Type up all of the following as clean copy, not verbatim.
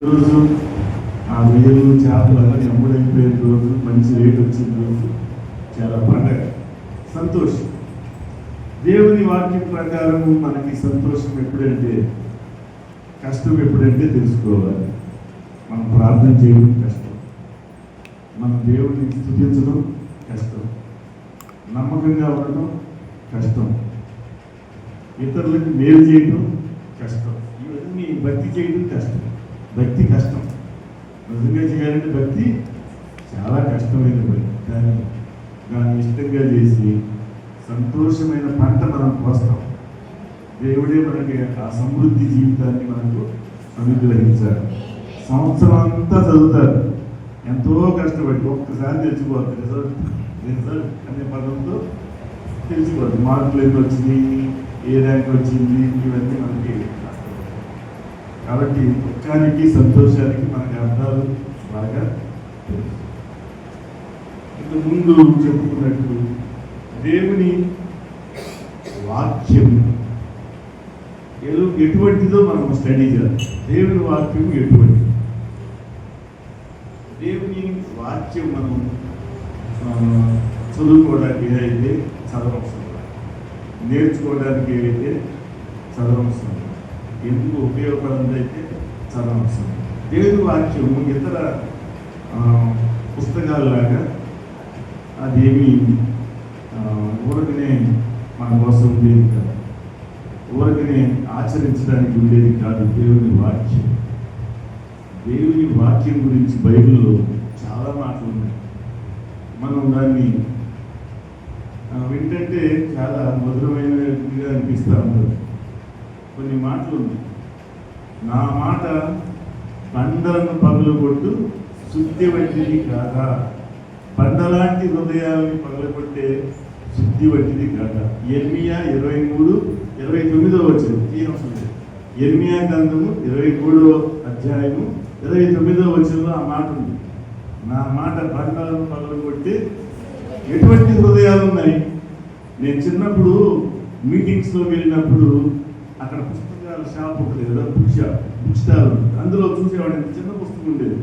రోజు ఆ రొయ్యలు చేపలు అన్నీ అమ్ముడైపోయిన రోజు, మంచి రేటు వచ్చిన రోజు చాలా పండగ, సంతోషం. దేవుని వాక్యం ప్రకారం మనకి సంతోషం ఎప్పుడంటే, కష్టం ఎప్పుడంటే తెలుసుకోవాలి. మనం ప్రార్థన చేయడం కష్టం, మన దేవుడిని స్తుతించడం కష్టం, నమ్మకంగా ఉండడం కష్టం, ఇతరులకు మేలు చేయడం కష్టం, ఇవన్నీ భక్తి చేయడం కష్టం. భక్తి కష్టం, నిజంగా చేయాలంటే భక్తి చాలా కష్టమైన పని. కానీ దాన్ని ఇష్టంగా చేసి సంతోషమైన పంట మనం కోస్తాం. దేవుడే మనకి ఆ సమృద్ధి జీవితాన్ని మనకు అనుగ్రహించారు. సంవత్సరం అంతా చదువుతారు, ఎంతో కష్టపడి ఒక్కసారి తెలిసిపోతుంది. రిజల్ట్ అనే పదంతో తెలిసిపోతుంది. మార్కులు ఎన్ని వచ్చినాయి, ఏ ర్యాంక్ వచ్చింది, ఇవన్నీ మనకి. కాబట్టి దుఃఖానికి సంతోషానికి మనకి అర్థాలు బాగా తెలుసు. ఇంతకు ముందు చెప్పుకున్నట్టు దేవుని వాక్యం ఎటువంటిదో మనం స్టడీ చేయాలి. దేవుని వాక్యం ఎటువంటిది? దేవుని వాక్యం మనం చదువుకోవడానికి అయితే చదవవసరం, నేర్చుకోవడానికి అయితే చదవవసరం, ఎందుకు ఉపయోగపడింది అయితే చదవవసరం. దేవుని వాక్యం ఇతర పుస్తకాలలాగా అదేమి ఊరకనే మన కోసం ఉండేది కాదు, ఊరకనే ఆచరించడానికి ఉండేది కాదు. దేవుని వాక్యం, దేవుని వాక్యం గురించి బైబిల్లో చాలా మాటలు ఉన్నాయి. మనం దాన్ని వింటే చాలా మధురమైనదిగా అనిపిస్తూ ఉంటుంది. కొన్ని మాటలు ఉన్నాయి. నా మాట బండలను పగలగొట్టు శుద్ధి వంటిది కాదా, బండలాంటి హృదయాన్ని పగలగొట్టే శుద్ధి వంటిది కాదా. యెర్మీయా 23:29 వచనం. యెర్మీయా గ్రంథము 23వ అధ్యాయము 29వ వచనంలో ఆ మాట ఉంది. నా మాట బండలను పగలగొట్టి ఎటువంటి హృదయాలు ఉన్నాయి. నేను చిన్నప్పుడు మీటింగ్స్లో వెళ్ళినప్పుడు అక్కడ పుస్తకాల షాప్ ఉంటుంది కదా, బుక్ స్టాల్, అందులో చూసేవాడిని. చిన్న పుస్తకం ఉండేది,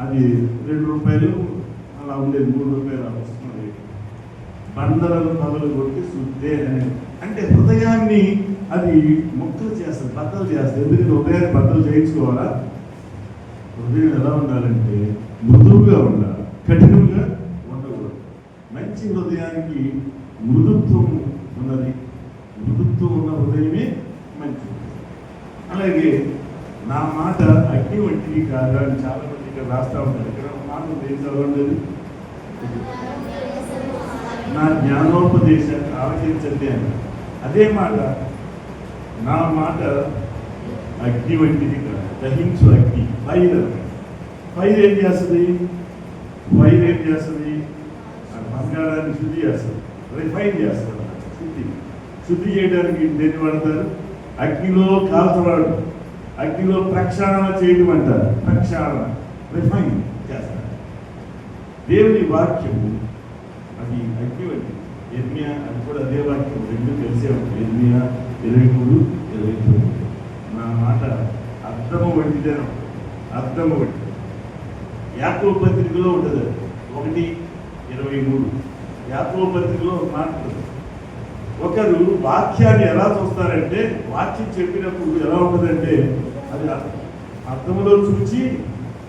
అది ₹2 అలా ఉండేది, ₹3 ఆ పుస్తకం. బండలను పగలు కొట్టి శుద్ధే అని అంటే హృదయాన్ని అది ముక్కలు చేస్తుంది, బద్దలు చేస్తుంది. ఎందుకంటే హృదయాన్ని బద్దలు చేయించుకోవాలా? హృదయం ఎలా ఉండాలంటే మృదువుగా ఉండాలి, కఠినంగా ఉండకూడదు. మంచి హృదయానికి మృదుత్వం ఉన్నది, మృదుత్వం ఉన్న హృదయమే మంచిది. అలాగే నా మాట అగ్ని వంటిది కాదా అని చాలా మంది ఇక్కడ రాస్తా ఉంటారు. ఇక్కడ మాట ఏం చదవండి, నా జ్ఞానోపదేశాన్ని ఆలోచించండి అని. అదే మాట, నా మాట అగ్ని వంటిది కాదు, దహించు అగ్ని. ఫైర్ ఏం చేస్తుంది? ఫైర్ ఏం చేస్తుంది? బంగారాన్ని శుద్ధి చేస్తుంది, రిఫైన్ చేస్తుంది. శుద్ధి చేయడానికి దేన్ని వాడతారు? అగ్నిలో కాల్చవాడు, అగ్నిలో ప్రక్షాళన చేయడం అంటారు. ప్రక్షాళన, రిఫైన్ చేస్తారు. దేవుని వాక్యము అది అగ్ని వంటి. యెర్మీయా అది కూడా అదే వాక్యం, రెండు తెలిసే ఉంటుంది. యెర్మీయా 23:29. నా మాట అర్థము వంటిదే, అర్థము వంటి. యాకోబు పత్రికలో ఉంటుంది 1:23. యాకోబు పత్రికలో మాట ఉంటుంది. ఒకరు వాక్యాన్ని ఎలా చూస్తారంటే, వాక్యం చెప్పినప్పుడు ఎలా ఉంటుందంటే, అది అర్థంలో చూచి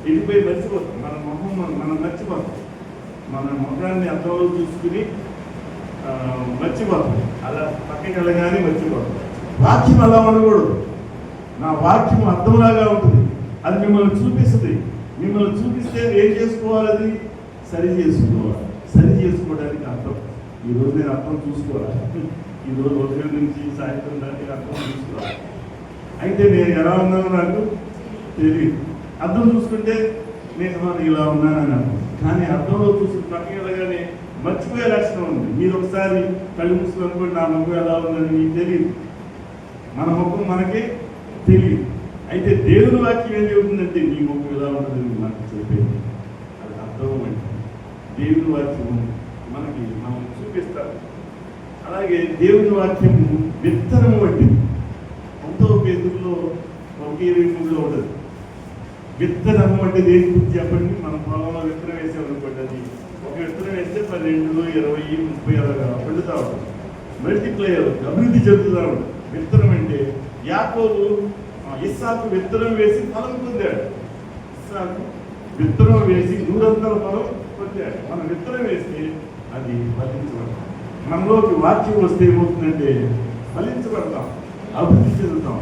వెళ్ళిపోయి మర్చిపోతాం. మన మొహం మనం మర్చిపోతాం, మన ముఖాన్ని అర్థంలో చూసుకుని మర్చిపోతాం. అలా పక్కకి వెళ్ళగానే మర్చిపోతాం. వాక్యం అలా ఉండకూడదు. నా వాక్యం అర్థంలాగా ఉంటుంది, అది మిమ్మల్ని చూపిస్తుంది. మిమ్మల్ని చూపిస్తే ఏం చేసుకోవాలి? అది సరి చేసుకోవాలి. సరి చేసుకోవడానికి అర్థం. ఈరోజు నేను అర్థం చూసుకోవాలి, ఈరోజు ఉదయం నుంచి సాయంత్రం దానికి అర్థం చూసుకోవాలి. అయితే నేను ఎలా ఉన్నానో నాకు తెలియదు. అర్థం చూసుకుంటే నేను ఇలా ఉన్నానని అర్థం. కానీ అర్థంలో చూసుకుని పక్కకి వెళ్ళగానే మర్చిపోయే లక్షణం ఉంది. మీరు ఒకసారి కళ్ళు మూసుకుని అనుకోండి, నా ముఖం ఎలా ఉందని మీకు తెలియదు, మన ముఖం మనకే తెలియదు. అయితే దేవుని వాక్యం ఏం చెబుతుందంటే, నీ ముఖం ఎలా ఉంటుందని నాకు చెప్పేది. అది అర్థం అంటే దేవుని వాక్యం మనకి మనం చూపిస్తారు. అలాగే దేవుని వాక్యం విత్తనము వంటిది. 9వ పేతురులో 1:23 ఉంటుంది. విత్తనము అంటే దేని గురించి చెప్పండి. మనం పొలంలో విత్తనం వేసామనుకోండి, అది ఒక విత్తనం వేస్తే 12, 20, 30 అలాగా పండుతూ ఉంటుంది, మల్టిప్లై అవుతుంది, అభివృద్ధి చెందుతూ ఉంటుంది. విత్తనం అంటే యాకోబు ఇస్సాకు విత్తనం వేసి ఫలం పొందాడు. ఇస్సాకు విత్తనం వేసి 100 ఫలం పొందాడు. మనం విత్తనం వేస్తే అది ఫలించబడతాం. మనలోకి వాక్యం వస్తే ఏమవుతుందంటే ఫలించబడతాం, అభివృద్ధి చెందుతాం.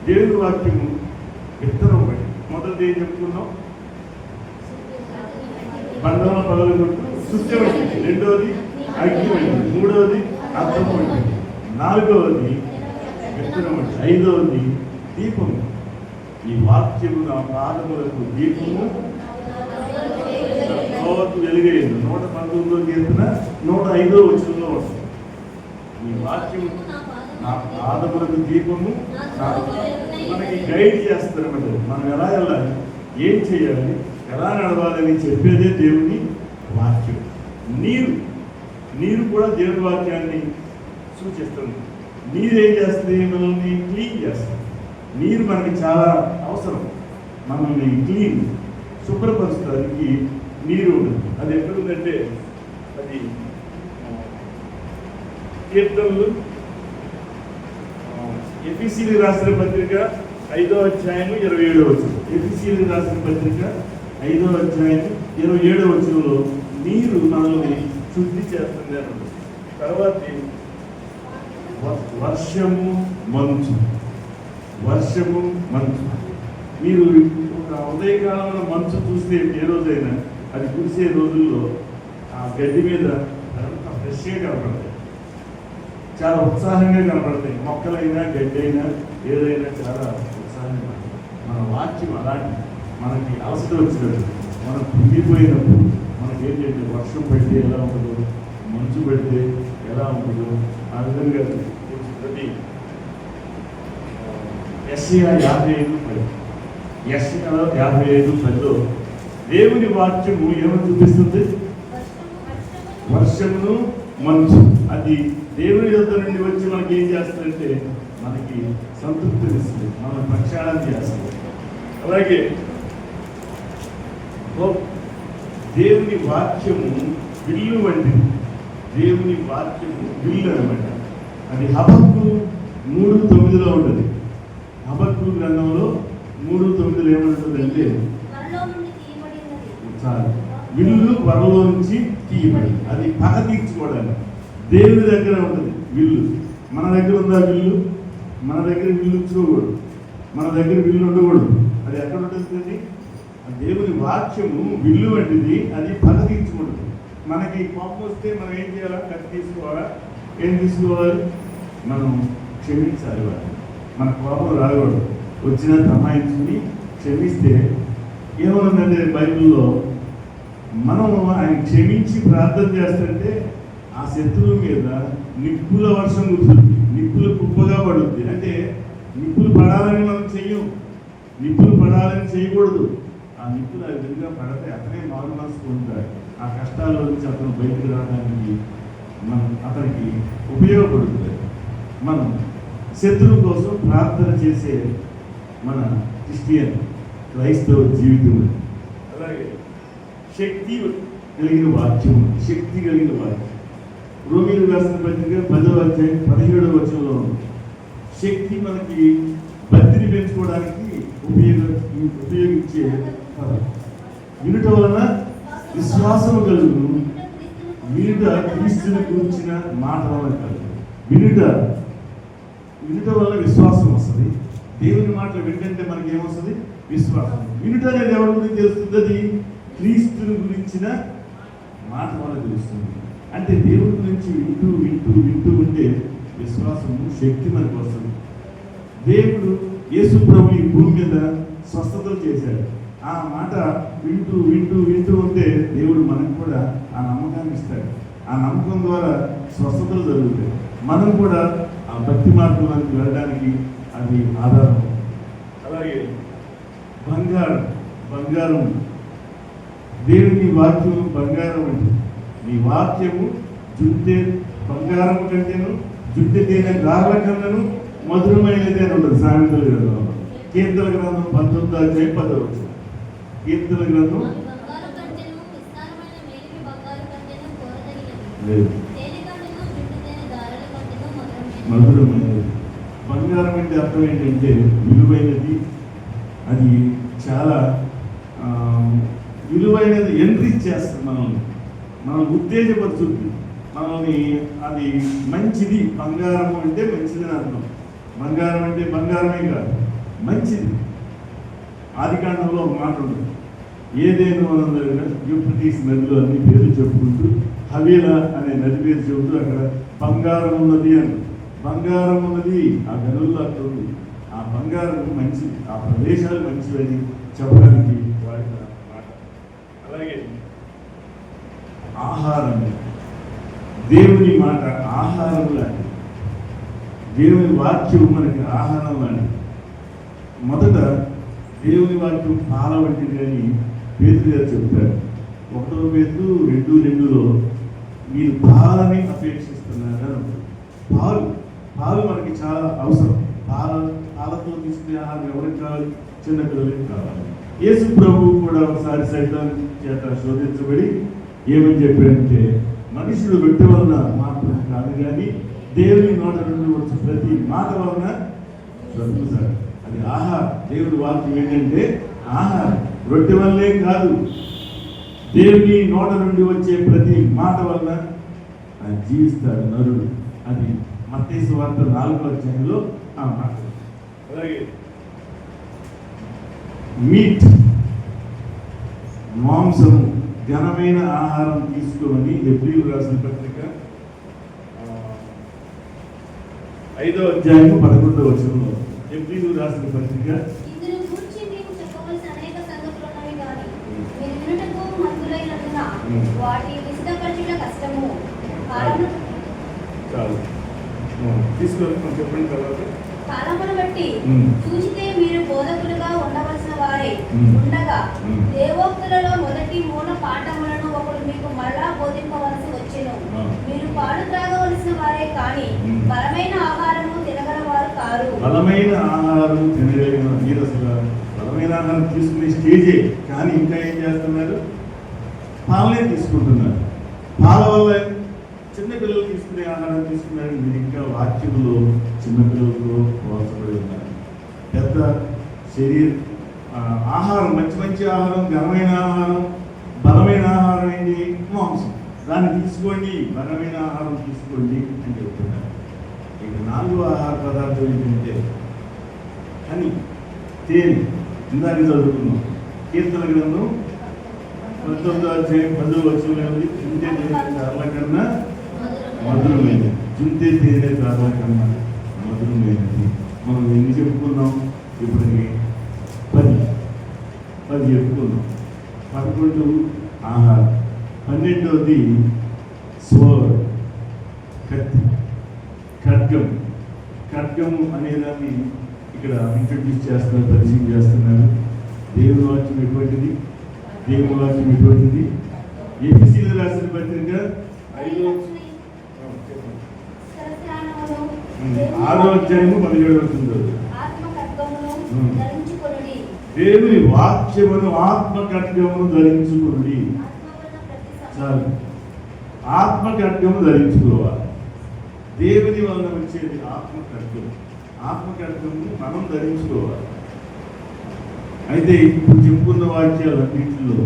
దేవుని వాక్యము విత్తనం ఒకటి. మొదటిది ఏం చెప్పుకున్నాం? బంధంలో పగలగొట్టు సుత్యం వంటిది. రెండవది అగ్ని వంటిది. మూడవది అర్థం వంటిది. నాలుగవది విత్తనం వంటిది. ఐదవది దీపము. ఈ వాక్యము నా పాదములకు దీపము, త్రోవకు వెలుగైంది. 119వ కీర్తన 105వ వచనంలో వస్తుంది. ఈ వాక్యము నా పాదములకు దీపము, మనకి గైడ్ చేస్తారన్నమాట. మనం ఎలా వెళ్ళాలి, ఏం చేయాలి, ఎలా నడవాలని చెప్పేదే దేవుని వాక్యం. నీరు కూడా దేవుని వాక్యాన్ని సూచిస్తుంది. నీరు ఏం చేస్తుంది? మనల్ని క్లీన్ చేస్తుంది. నీరు మనకి చాలా అవసరం. మనల్ని క్లీన్ శుభ్రపరచడానికి నీరు ఉండదు. అది ఎక్కడుందంటే అది కీర్తనలు, ఎఫెసీయులకు రాసిన పత్రిక 5వ అధ్యాయం 27వ వచనం. ఎఫెసీయులకు రాసిన పత్రిక 5వ అధ్యాయం 27వ వచనంలో నీరు మనల్ని శుద్ధి చేస్తుంది అన్నది. తర్వాత వర్షము మంచు. వర్షము మంచు. మీరు ఉదయకాలంలో మంచు చూస్తే ఏ రోజైనా అది కురిసే రోజుల్లో ఆ గడ్డి మీద అదంతా ఫ్రెష్గా కనపడతాయి, చాలా ఉత్సాహంగా కనపడతాయి. మొక్కలైనా గడ్డి అయినా ఏదైనా చాలా ఉత్సాహంగా. మన వాక్యం అలాంటి మనకి అలసట వచ్చినట్టు, మనం కుంగిపోయినప్పుడు మనకేంటంటే వర్షం పడితే ఎలా ఉంటుందో, మంచు పడితే ఎలా ఉంటుందో ఆ విధంగా ప్రతి యెషయా 55:10. యెషయా 55:10లో దేవుని వాక్యము ఏమని చూపిస్తుంది? వర్షమును మంచు. అది దేవుని యొద్ద నుండి వచ్చి మనకి ఏం చేస్తుందంటే మనకి సంతృప్తినిస్తుంది, మనం ప్రక్షాళన చేస్తుంది. అలాగే దేవుని వాక్యము విల్లు వంటిది. దేవుని వాక్యము విల్లు అనమాట. అది హబక్కు 3:9లో ఉంటుంది. హబక్కు గ్రంథంలో 3:9లో ఏమంటుందంటే చాలు, విల్లు వరలో నుంచి తీయబడి. అది పగ తీర్చుకోవడానికి దేవుని దగ్గర ఉంటుంది విల్లు. మన దగ్గర ఉందా విల్లు? మన దగ్గర విల్లు ఉంచుకోకూడదు, మన దగ్గర విల్లు ఉండకూడదు. అది ఎక్కడ ఉంటుంది? దేవుని వాక్యము విల్లు వంటిది. అది పగ తీర్చుకుంటుంది. మనకి కోపం వస్తే మనం ఏం చేయాలా? కత్తి తీసుకోవాలా? ఏం తీసుకోవాలి? మనం క్షమించాలి. వాళ్ళు మన కోపం రాకూడదు. వచ్చిన తమాయించుకుని క్షమిస్తే ఏమనుందంటే బైబిల్లో మనం ఆయన క్షమించి ప్రార్థన చేస్తుంటే ఆ శత్రువు మీద నిప్పుల వర్షం కురుతుంది, నిప్పులు కుప్పగా పడుద్ది. అంటే నిప్పులు పడాలని మనం చెయ్యం, నిప్పులు పడాలని చేయకూడదు. ఆ నిప్పులు ఆ విధంగా పడితే అతనే మారు మనసు పొందుతాడు. ఆ కష్టాల్లో నుంచి అతను బయటకు రావడానికి మనం అతనికి ఉపయోగపడుతుంది. మనం శత్రువు కోసం ప్రార్థన చేసే మన క్రిస్టియన్ క్రైస్తవ జీవితం. అలాగే శక్తి కలిగిన వాక్యం, శక్తి కలిగిన వాక్యం. రోమీయులకు రాసిన పత్రిక 10వ అధ్యాయం 17వ వచనంలో శక్తి మనకి బతిని పెంచుకోవడానికి ఉపయోగించే పదం. వినుట వలన విశ్వాసము కలుగును, వినుట క్రీస్తుని గురించిన మాట వలన కలుగు. వినుట వలన విశ్వాసం వస్తుంది. దేవుని మాటలు వింటే మనకి ఏమొస్తుంది? విశ్వాసం. వినుట అనేది ఎవరి గురించి తెలుస్తుంది? అది క్రీస్తుని గురించిన మాట వల్ల తెలుస్తుంది. అంటే దేవుడి గురించి వింటూ వింటూ వింటూ ఉంటే విశ్వాసము, శక్తి మనకు వస్తుంది. దేవుడు యేసు ప్రభు ఈ భూమి మీద స్వస్థతలు చేశాడు. ఆ మాట వింటూ వింటూ వింటూ ఉంటే దేవుడు మనకు కూడా ఆ నమ్మకాన్ని ఇస్తాడు. ఆ నమ్మకం ద్వారా స్వస్థతలు జరుగుతాయి. మనం కూడా ఆ భక్తి మార్గంలోకి వెళ్ళడానికి అది ఆధారం. అలాగే బంగారం దేవుని వాక్యము బంగారం అంటే నీ వాక్యము జుంటే బంగారం కంటేను జుంటెతేనే గార్ల కన్నను మధురమైనది అని ఉంటుంది. సామెతల గ్రంథంలో, కీర్తన గ్రంథం 19వ అధ్యాయం 10వ వచనం. కీర్తన గ్రంథం అవి బంగారు కంటెను, విస్తారమైన మేలిమి బంగారు కంటెను కోరదగినవి. లేదు, తేనె కంటెను, పిండి తేనె దారల కంటెను మధురమైనవి. మధురమైనది. బంగారం అంటే అర్థం ఏంటంటే విలువైనది, అది చాలా విలువైనది, ఎంట్రీచ్ చేస్తుంది మనల్ని ఉత్తేజపరుచుద్ది మనల్ని. అది మంచిది. బంగారం అంటే మంచిది అని అర్థం. బంగారం అంటే బంగారమే కాదు, మంచిది. ఆదికాండంలో ఒక మాట ఉంటుంది, ఏదేను అనందరూ యూఫ్రటీస్ నదిలో అన్ని పేర్లు చెప్పుకుంటూ హవీలా అనే నది పేరు చెబుతూ అక్కడ బంగారం ఉన్నది అని. బంగారం ఉన్నది ఆ గనుల్లో అక్కడ ఉంది. ఆ బంగారం మంచిది, ఆ ప్రదేశాలు మంచివని చెప్పడానికి వాడిన మాట. అలాగే ఆహారం, దేవుని మాట ఆహారం లాంటిది. దేవుని వాక్యం మనకి ఆహారం లాంటిది. మొదట దేవుని వాక్యం పాల వంటిది అని పేతురు గారు చెప్తారు. 1 పేతురు 2:2లో మీరు పాలని అపేక్షిస్తున్నారు. పాలు మనకి చాలా అవసరం. పాలతో తీసుకునే ఆహారం ఎవరికి కావాలి? చిన్నపిల్లలకి కావాలి. యేసు ప్రభువు కూడా ఒకసారి సైతాన్ చేత శోధించబడి ఏమని చెప్పాడంటే, మనుషుడు రొట్టె వలన మాత్రం కాదు కానీ దేవుని నోట నుండి వచ్చే ప్రతి మాట వలన బ్రతుకుతాడు. అది ఆహారం. దేవుడి వాక్యం ఏంటంటే ఆహారం. రొట్టె వల్లే కాదు, దేవుని నోట నుండి వచ్చే ప్రతి మాట వలన ఆయన జీవిస్తాడు నరుడు. అది మత్తయి సువార్త 4వ అధ్యాయంలో ఆ మాట. అలాగే మీట్, మాంసము, ఘనమైన ఆహారం తీసుకోమని హెబ్రీయులకు రాసిన పత్రిక 5వ అధ్యాయం 11వ వచనంలో హెబ్రీయులకు రాసిన పత్రిక. ఇందును గూర్చి మీకు చెప్పవలసిన అనేక సంగతులు ఉన్నవి గాని మీరు వినుటకు మందులైనందున వాటి విశదపరచుట కష్టము. చాలు తీసుకోవాలి, చెప్పండి. తర్వాత కాలమును బట్టి చూచితే మీరు బోధకులుగా ఉండవలసిన వారే ఉండగా దేవోక్తులలో మొదటి 3 పాఠములను ఒకడు మీకు మరలా బోధింపవలసి వచ్చెను. మీరు పాలు త్రాగవలసిన వారే కానీ బలమైన ఆహారము తినగలవారు కారు. బలమైన ఆహారం తినగలిగిన మీరు అసలు బలమైన ఆహారం తీసుకునే స్టేజే, కానీ ఇంకా ఏం చేస్తున్నారు? పాలనే తీసుకుంటున్నారు. పాల వల్ల చిన్నపిల్లలు తీసుకునే ఆహారం తీసుకున్నారు. మీరు ఇంకా వాక్యములో చిన్నపిల్లలతో పోల్చబడి ఉన్నారు. పెద్ద ఆహారం, మంచి మంచి ఆహారం, ఘనమైన ఆహారం, బలమైన ఆహారం ఏంటి? మాంసం. దాన్ని తీసుకోండి, బలమైన ఆహారం తీసుకోండి అని చెప్తున్నారు. ఇక 4వ ఆహార పదార్థం ఏంటంటే హనీ, తేనె. ఇందాక చదువుకున్నాం కీర్తన గ్రంథం 19వ అధ్యాయం 10వ వచనంలో ఉంది, చుంటే తేనె చార్ల కన్నా మధురమైనది. చుంటే తేనె చార్ల కన్నా మధురమైనది. మనం ఎన్ని చెప్పుకున్నాం? ఇప్పటికి 10 చెప్పుకున్నాం. 11 ఆహారం. 12వది స్వర్, కత్తి, ఖడ్గం. ఖడ్గము అనేదాన్ని ఇక్కడ ఇంట్రడ్యూస్ చేస్తున్నారు, పరిచయం చేస్తున్నారు. దేవుని వాక్యం ఎటువంటిది? దేవుని వాక్యం ఎటువంటిది? ఎఫెసీయులకు రాసిన పత్రిక 6వ అధ్యాయము 17వ వచనం. దేవుని వాక్యమును ఆత్మ ఖడ్గమును ధరించుకోండి. చాలు, ఆత్మ ఖడ్గము ధరించుకోవాలి. దేవుని వలన వచ్చేది ఆత్మ ఖడ్గం. ఆత్మ ఖడ్గము మనం ధరించుకోవాలి. అయితే ఇప్పుడు చెప్పుకున్న వాక్యాలన్నింటిలో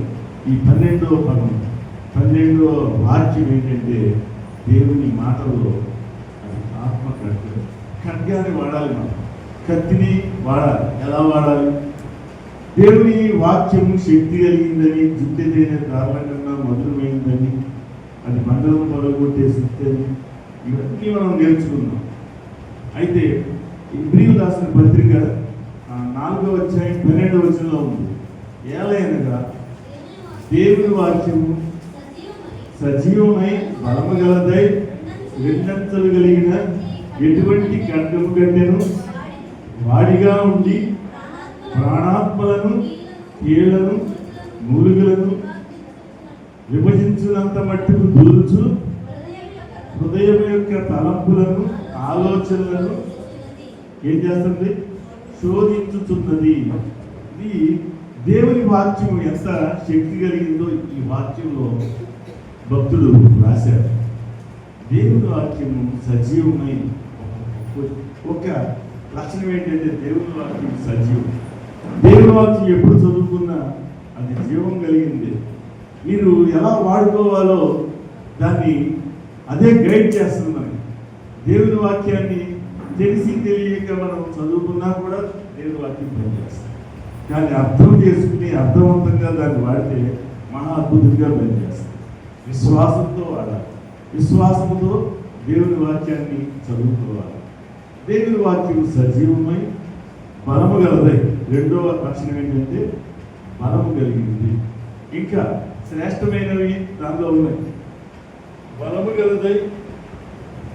ఈ 12వ పదం, 12వ వాక్యం ఏంటంటే దేవుని మాటల్లో అది ఆత్మ ఖడ్గం. ఖడ్గాన్ని వాడాలి, మనం కత్తిని వాడాలి. ఎలా వాడాలి? దేవుని వాక్యము శక్తి కలిగిందని, జుట్టు తేనె కారణం కన్నా మధురమైందని, అది మండలం పగలగొట్టే శక్తి అని, ఇవన్నీ మనం నేర్చుకున్నాం. అయితే హెబ్రీయులకు రాసిన పత్రిక 4వ అధ్యాయం 12వ వచనంలో ఉంది, ఏలయనగా దేవుని వాక్యము సజీవమై బలము గలదై రెండంచెలు కలిగిన ఎటువంటి ఖడ్గము కంటెను వాడిగా ఉండి ప్రాణాత్మలను, కీళ్లను, మూలుగులను విభజించినంత మట్టుకు దూర్చు, హృదయం యొక్క తలంపులను, ఆలోచనలను ఏం చేస్తుంది? శోధించుతున్నది. ఇది దేవుని వాక్యం ఎంత శక్తి కలిగిందో ఈ వాక్యంలో భక్తుడు రాశారు. దేవుని వాక్యము సజీవమై ఒక లక్షణం ఏంటంటే దేవుని వాక్యం సజీవం. దేవుని వాక్యం ఎప్పుడు చదువుకున్నా అది జీవం కలిగింది. మీరు ఎలా వాడుకోవాలో దాన్ని అదే గైడ్ చేస్తుంది మనకి. దేవుని వాక్యాన్ని తెలిసి తెలియక మనం చదువుకున్నా కూడా దేవుని వాక్యం పనిచేస్తుంది. కానీ అర్థం చేసుకుని అర్థవంతంగా దాన్ని వాడితే మహా అద్భుతంగా పనిచేస్తుంది. విశ్వాసంతో వాడాలి. విశ్వాసంతో దేవుని వాక్యాన్ని చదువుకోవాలి. దేవుని వాక్యం సజీవమై బలము గలదై. రెండవ లక్షణం ఏంటంటే బలము కలిగింది. ఇంకా శ్రేష్టమైనవి దానిలో ఉన్నాయి. బలము గలదై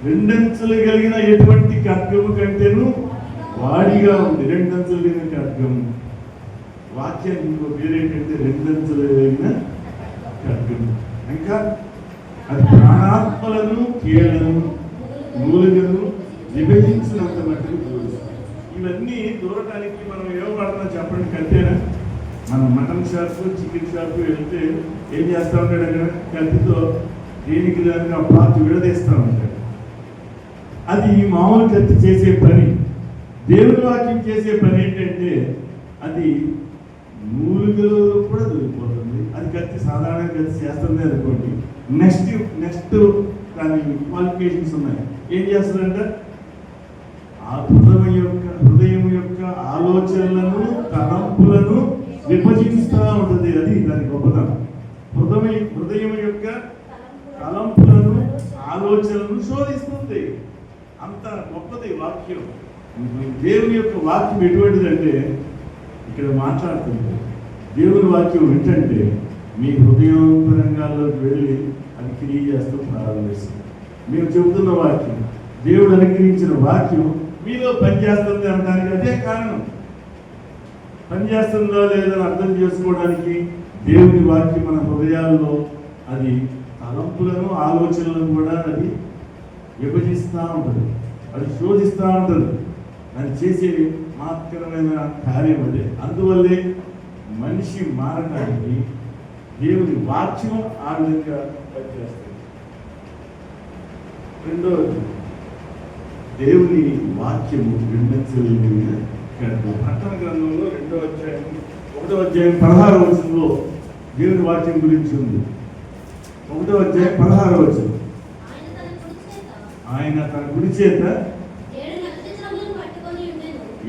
రెండంచులు కలిగిన ఎటువంటి ఖడ్గము కంటేను వాడిగా ఉంది. రెండంచులు కలిగిన ఖడ్గము. వాక్యానికి ఇంకో పేరేంటంటే రెండంచులు కలిగిన ఖడ్గము. ఇంకా అది ప్రాణాత్మలను కీళ్లను మూలుగను విభజించినంత మట్టుకు దూరం. ఇవన్నీ దూరటానికి మనం ఏం వాడుతున్నాం చెప్పండి? కత్తేనా? మనం మటన్ షాప్ చికెన్ షాప్ వెళ్తే ఏం చేస్తూ ఉంటాడు? అక్కడ కత్తితో దేనికి దానికి ఆ పార్ట్ విడదీస్తూ ఉంటాడు. అది మామూలు కత్తి చేసే పని. దేవుని వాక్యం చేసే పని ఏంటంటే అది మూలుగలో కూడా దొరికిపోతుంది. అది కత్తి సాధారణ కత్తి చేస్తుంది అనుకోండి. నెక్స్ట్ దాని క్వాలిఫికేషన్స్ ఉన్నాయి. ఏం చేస్తుందంట? ఆ హృదయం యొక్క ఆలోచనలను తలంపులను విభజిస్తూ ఉంటుంది. అది దాని గొప్పతనం. హృదయం యొక్క తలంపులను ఆలోచనలను శోధిస్తుంది. అంత గొప్పది వాక్యం. దేవుని యొక్క వాక్యం ఎటువంటిదంటే ఇక్కడ మాట్లాడుతుంది. దేవుని వాక్యం ఏంటంటే మీ హృదయాంతరంగాల్లోకి వెళ్ళి అది క్రియ చేస్తూ ప్రారంభిస్తుంది. మేము చెబుతున్న వాక్యం, దేవుడు అనుగ్రహించిన వాక్యం మీలో పనిచేస్తుంది అనడానికి అదే కారణం. పనిచేస్తుందో లేదని అర్థం చేసుకోవడానికి దేవుని వాక్యం మన హృదయాల్లో అది తలంపులను ఆలోచనలను కూడా అది విభజిస్తూ ఉంటుంది. అది శోధిస్తూ ఉంటుంది. అది చేసే మహత్తరమైన కార్యం అదే. అందువల్లే మనిషి మారడానికి దేవుని వాక్యం ఆ విధంగా పనిచేస్తుంది. రెండవది దేవుని వాక్యము రెండంచెలైన ఖడ్గం. ప్రకటన గ్రంథంలో 2వ అధ్యాయం 1వ అధ్యాయం 16వ వచనంలో దేవుని వాక్యం గురించి ఉంది. 1వ అధ్యాయం 16వ వచనం. ఆయన తన కుడి చేత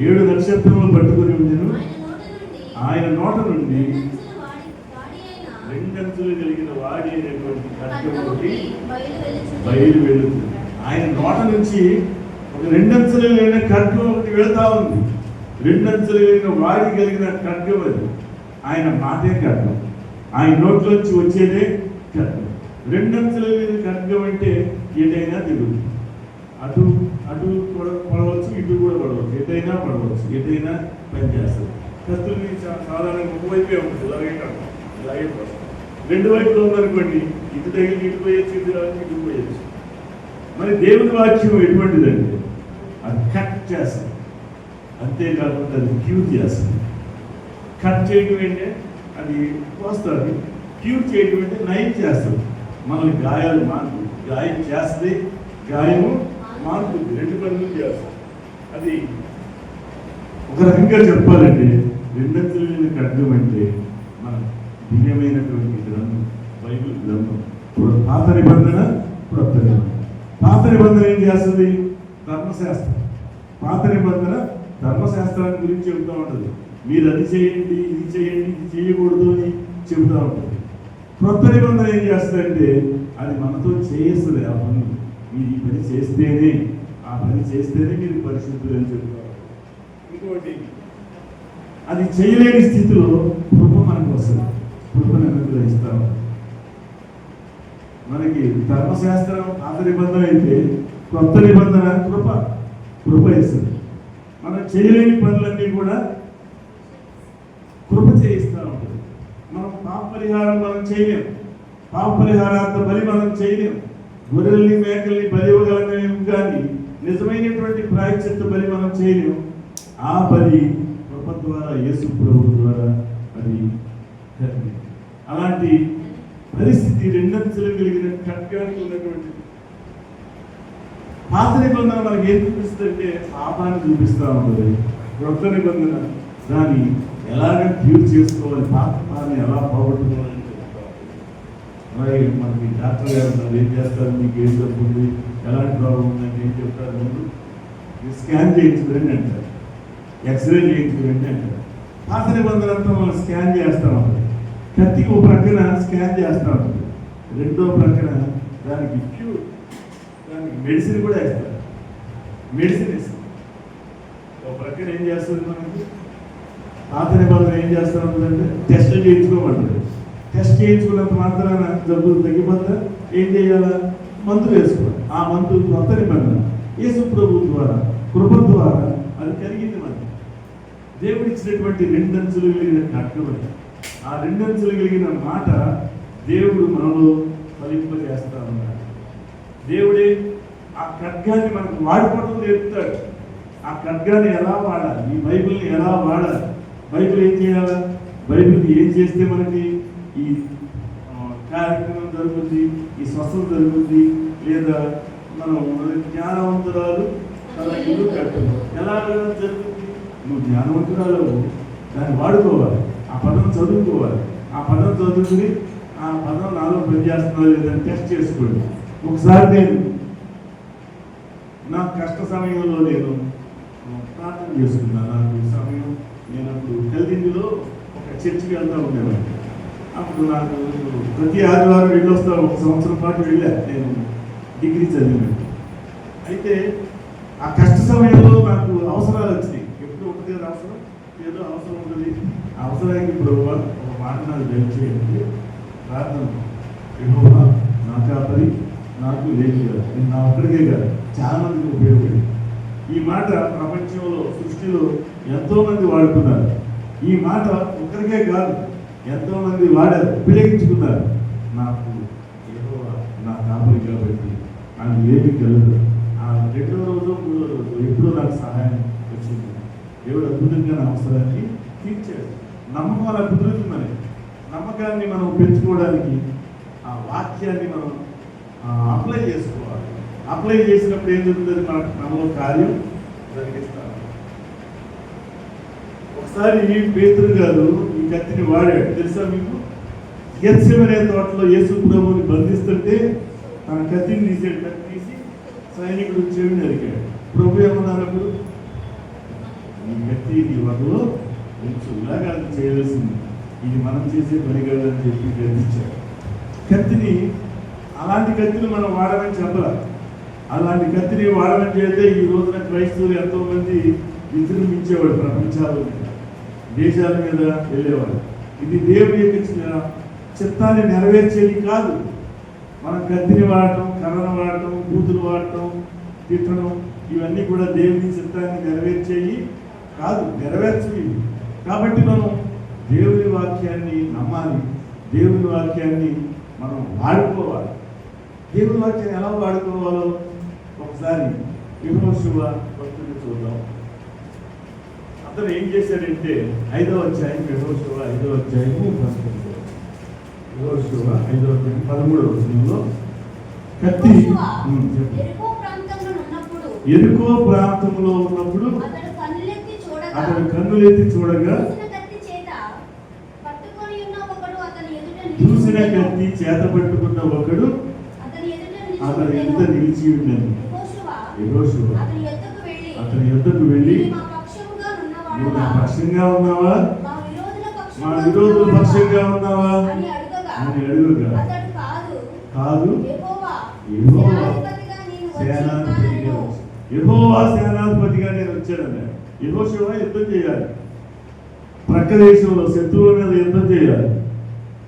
7 నక్షత్రములు పట్టుకొని ఉండెను. ఆయన నోట నుండి రెండంచులు కలిగిన వాడి అయినటువంటి ఖడ్గం ఒకటి బయలు వెళుతుంది. ఆయన నోట నుంచి ఒక రెండంచులు కలిగిన ఖడ్గం ఒకటి వెళుతా ఉంది. రెండంచులు కలిగిన వాడి కలిగిన ఖడ్గం అది. ఆయన మాటే ఖడ్గం. ఆయన నోట్లోంచి వచ్చేదే ఖడ్గం. రెండంచులు కలిగిన ఖడ్గం అంటే ఏదైనా తిరుగుతుంది. అటు అటు కూడా పడవచ్చు, ఇటు కూడా పడవచ్చు, ఎటైనా పడవచ్చు, ఎటైనా పనిచేస్తుంది. కత్తుల్ని సాధారణంగా ఒకవైపే ఉంటుంది. ఇలాగే రెండు వైపులో ఉందనుకోండి, ఇటు తగిలి ఇటు పోయచ్చు, ఇటు పోయచ్చు. మరి దేవుని వాక్యం ఎటువంటిదంటే అది కట్ చేస్తుంది. అంతేకాకుండా అది క్యూర్ చేస్తుంది. కట్ చేయడం అంటే అది కోస్తుంది. క్యూర్ చేయడం అంటే నయం చేస్తుంది. మనల్ని గాయాలు మానుతుంది. గాయం చేస్తుంది, గాయము మానుతుంది. రెండు పనులు చేస్తుంది. అది ఒక రకంగా చెప్పాలంటే రెండంచెల ఖడ్గం అంటే మన దివ్యమైనటువంటి గ్రంథం, బైబిల్ గ్రంథం. పాత నిబంధన, కొత్త నిబంధన. పాత నిబంధన ఏం చేస్తుంది? ధర్మశాస్త్రం. పాత నిబంధన ధర్మశాస్త్రాన్ని గురించి చెబుతూ ఉంటుంది. మీరు అది చేయండి, ఇది చేయండి, ఇది చేయకూడదు అని చెబుతూ ఉంటుంది. కొత్త నిబంధన ఏం చేస్తుందంటే అది మనతో చేస్తుంది. ఆ పని మీరు ఈ పని చేస్తేనే, ఆ పని చేస్తేనే మీరు పరిశుద్ధులు అని చెబుతారు. ఇంకోటి, అది చేయలేని స్థితిలో కృప మనకు వస్తుంది. కృపను అనుగ్రహిస్తాం. మనకి ధర్మశాస్త్రం పాత నిబంధన అయితే, కొత్త నిబంధన కృప ఇస్తుంది. మనం చేయలేని పనులన్నీ కూడా కృప చేయిస్తూ ఉంటుంది. మనం పాప పరిహారం మనం చేయలేము. పాప పరిహారాంత బలి మనం చేయలేము. గొర్రెల్ని మేకల్ని బలి ఇవ్వగలమేమో కానీ నిజమైనటువంటి ప్రాయశ్చిత్త బలి మనం చేయలేము. ఆ బలి కృప ద్వారా, యేసు ప్రభువు ద్వారా అది అది కత్తి. అలాంటి పరిస్థితి రెండంచులు కలిగిన ఖడ్గానికి ఉన్నటువంటి పాత నిబంధన మనకి ఏం చూపిస్తుందంటే పాపాన్ని చూపిస్తూ ఉంటుంది. కొత్త నిబంధన దాన్ని ఎలాగ క్యూర్ చేసుకోవాలి, పాపాన్ని ఎలా పోగొట్టుకోవాలని చెప్తా ఉంటుంది. అలాగే మనకి డాక్టర్ గారు ఉన్నారు, ఏం చేస్తారు, మీకు ఏం జరుగుతుంది, ఎలాంటి ప్రాబ్లం ఉందని ఏం చెప్తారు, ముందు స్కాన్ చేయించుకోండి అంటారు, ఎక్స్రే చేయించుకోండి అంటారు. పాత నిబంధన అంతా మనం స్కాన్ చేస్తూ ఉంటుంది. కత్తికి ఒక ప్రక్కన స్కాన్ చేస్తూ ఉంటుంది, రెండో ప్రక్కన దానికి క్యూర్, దానికి మెడిసిన్ కూడా వేస్తారు. మెడిసిన్ ఇస్తారు. ఒక ప్రక్కన ఏం చేస్తుంది, మనకి పాత నిబంధన ఏం చేస్తూ ఉంటుందంటే టెస్ట్ చేయించుకోమంటుంది. టెస్ట్ చేయించుకున్నంత మాత్రాన జబ్బులు తగ్గిపోతా ఏం చేయాలా, మందులు వేసుకోవాలి. ఆ మందు కొత్త నిబంధన యేసు ప్రభు ద్వారా, కృప ద్వారా అది కలిగింది. మనకి దేవుడు ఇచ్చినటువంటి రెండంచులు కలిగిన ఖడ్గం. ఆ రెండంచులు కలిగిన మాట దేవుడు మనలో ఫలింపజేస్తా ఉన్నాడు. దేవుడే ఆ ఖడ్గాన్ని మనకు వాడుకోవడం నేర్పుతాడు. ఆ ఖడ్గాన్ని ఎలా వాడాలి, ఈ బైబిల్ని ఎలా వాడాలి, బైబిల్ ఏం చేయాలా, బైబిల్ని ఏం చేస్తే మనకి ఈ కార్యక్రమం జరుగుతుంది, ఈ స్వస్థత జరుగుతుంది, లేదా మనం జ్ఞానవంతురాలు తన ఇల్లు కట్టదు ఎలా జరుగుతుంది. నువ్వు జ్ఞానవంతురాలు దాన్ని వాడుకోవాలి, ఆ పదం చదువుకోవాలి. ఆ పదం చదువుకుని ఆ పదం నాలో పనిచేస్తున్నా లేదని టెస్ట్ చేసుకోండి. ఒకసారి నేను నా కష్ట సమయంలో నేను ప్రార్థన చేసుకున్నాను. నాకు సమయం నేను అప్పుడు కలిదిండిలో ఒక చర్చికి వెళ్తూ ఉండేవాడిని. అప్పుడు నాకు ప్రతి ఆదివారం వెళ్ళొస్తా, 1 సంవత్సరం పాటు వెళ్ళా నేను డిగ్రీ చదివినట్టు. అయితే ఆ కష్ట సమయంలో నాకు అవసరాలు వచ్చినాయి. ఎప్పుడు ఒకటి అవసరం, ఏదో అవసరం ఉంటుంది. ఆ అవసరానికి ప్రభువా ఒక మాట నాకు దయచేయండి, ప్రార్థన, యెహోవా నా కాపరి, నాకు లేదు కదా, నేను నా ఒక్కడికే కాదు చాలా మందికి ఉపయోగపడి. ఈ మాట ప్రపంచంలో, సృష్టిలో ఎంతో మంది వాడుకున్నారు. ఈ మాట ఒక్కరికే కాదు, ఎంతో మంది వాడారు, ఉపయోగించుకున్నారు. నాకు యెహోవా నా కాపరి కాబట్టి నాకు ఏమి కలదు. ఆ 2వ రోజు 3వ రోజు ఎప్పుడో నాకు సహాయం వచ్చింది. దేవుడు అద్భుతంగా నా అవసరాన్ని తీర్చాడు. నమ్మకం అలా కుదురుతుందని, నమ్మకాన్ని మనం పెంచుకోవడానికి ఆ వాక్యాన్ని మనం అప్లై చేసుకోవాలి. అప్లై చేసినప్పుడు ఏం జరుగుతుంది, మనలో కార్యం జరిగిస్తారు. ఒకసారి పేతురు గారు ఈ కత్తిని వాడాడు, తెలుసా మీకు? గెత్సెమనే తోటలో యేసు ప్రభువుని బంధిస్తుంటే తన కత్తిని తీసాడు. కత్తి తీసి సైనికుడు చెవిని నరికాడు. ప్రభు ఏమన్నారు అప్పుడు, ఈ కత్తి నీ వదలో ఉంచు, ఇలాగా అది చేయవలసింది, ఇది మనం చేసే పని కాదని చెప్పి గర్తించాడు. కత్తిని, అలాంటి కత్తిని మనం వాడమని చెప్పాలి. అలాంటి కత్తిని వాడమని చేస్తే ఈ రోజున క్రైస్తవులు ఎంతో మంది విజృంభించేవాడు, ప్రపంచాల మీద, దేశాల మీద వెళ్ళేవాడు. ఇది దేవుని యొక్క చిత్తాన్ని నెరవేర్చేది కాదు. మనం కత్తిని వాడటం, కర్రను వాడటం, బూతులు వాడటం, తిట్టడం, ఇవన్నీ కూడా దేవుని చిత్తాన్ని నెరవేర్చేవి కాదు, నెరవేర్చేవి. కాబట్టి మనం దేవుని వాక్యాన్ని నమ్మాలి, దేవుని వాక్యాన్ని మనం వాడుకోవాలి. దేవుని వాక్యాన్ని ఎలా వాడుకోవాలో ఒకసారి యెహోషువ భక్తుడిని చూద్దాం. అతను ఏం చేశాడంటే 5వ అధ్యాయం, యెహోషువ 5వ అధ్యాయము యెహోషువ 5వ అధ్యాయం 13వ వచనంలో కత్తి యెరికో ప్రాంతంలో ఉన్నప్పుడు అతడు కన్నులెత్తి చూడగా చూసిన కత్తి చేత పట్టుకున్న ఒకడు అతని ఎదుట నిలిచి ఉన్నది. యెహోషువ అతని యొద్దకు వెళ్ళి, నువ్వు నా పక్షంగా ఉన్నావా, మా విరోధుల పక్షంగా ఉన్నావా అని అడుగుగా, కాదు యెహోవా సేనాధిపతిగా నేను వచ్చానన్నాడు. యెహోషువ యుద్ధం చేయాలి, ప్రక్క దేశంలో శత్రువుల మీద యుద్ధం చేయాలి.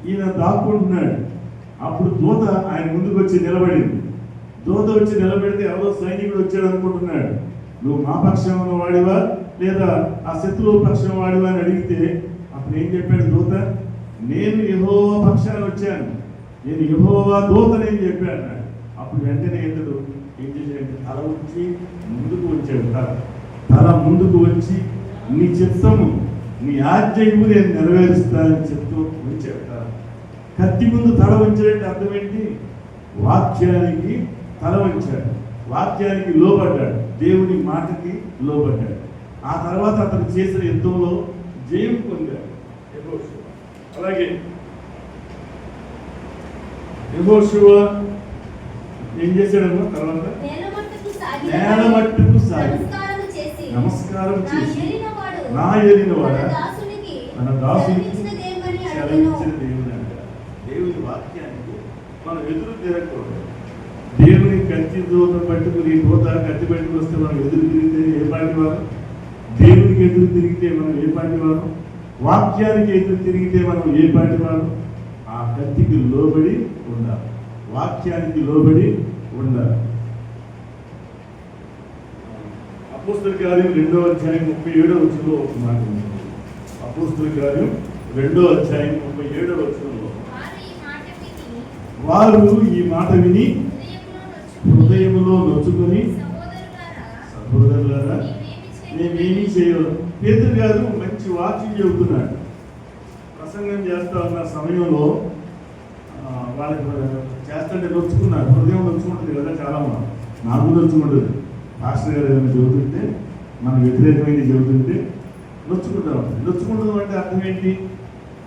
ఈయన దాక్కుంటున్నాడు. అప్పుడు దూత ఆయన ముందుకు వచ్చి నిలబడింది. దూత వచ్చి నిలబెడితే ఎవరో సైనికుడు వచ్చాడు అనుకుంటున్నాడు. నువ్వు మా పక్షం వాడివా లేదా ఆ శత్రువు పక్షం వాడివా అని అడిగితే అప్పుడు ఏం చెప్పాడు దూత, నేను యెహోవా పక్షాన్ని వచ్చాను, నేను యెహోవా దూతని చెప్పాను. అప్పుడు వెంటనే ఇతడు ఏం చేశాడంటే తల ఉంచి ముందుకు వచ్చాడు. తల ముందుకు వచ్చి నీ చిత్తము నీ ఆజ్ఞకు నేను నెరవేరుస్తానని చెప్తూ ఉంచాడు. కత్తి ముందు తల వంచాడంటే అర్థం ఏంటి? వాక్యానికి తల వంచాడు, వాక్యానికి లోబడ్డాడు, దేవుని మాటకి లోబడ్డాడు. ఆ తర్వాత అతను చేసిన యుద్ధంలో జయం పొందాడు యెహోషువ. అలాగే యెహోషువ ఏం చేశాడమ్మా? తర్వాత నేల మట్టుకు సాగి నమస్కారం చేసి నా ఏలినవాడా తన దాసునికి చలించిన దేవుని అంటారు. దేవుని వాక్యానికి మనం ఎదురు తిరగకూడదు. దేవుని కత్తి దూత పట్టుకుని కత్తి పట్టుకుని వస్తే మనం ఎదురు తిరిగితే ఏ పాటి వారు? దేవునికి ఎదురు తిరిగితే మనం ఏ పాటి వారు? వాక్యానికి ఎదురు తిరిగితే మనం ఏ పాటి వారు? ఆ కత్తికి లోబడి ఉండాలి, వాక్యానికి లోబడి ఉండాలి. అపోస్తల కార్యం 2వ అధ్యాయం 37వ వచనంలో ఒక మాట ఉంది. అపోస్తల కార్యం 2వ అధ్యాయం 37వ వచనంలో వారు ఈ మాట విని హృదయములో నొచ్చుకొని, సహోదరులారా మేమేమీ చేయలేదు. పేతురు గారు మంచి వాక్యం చెబుతున్నాడు. ప్రసంగం చేస్తా ఉన్న సమయంలో వాళ్ళకి చేస్తుంటే నొచ్చుకున్నారు. హృదయం నొచ్చుకుంటుంది కదా, చాలా మంది. నాకు నొచ్చుకుంటుంది. పాస్టర్ గారు ఏదైనా చెబుతుంటే, మనకు వ్యతిరేకమైన చెబుతుంటే నొచ్చుకుంటాం. నొచ్చుకుంటుంది అంటే అర్థం ఏంటి?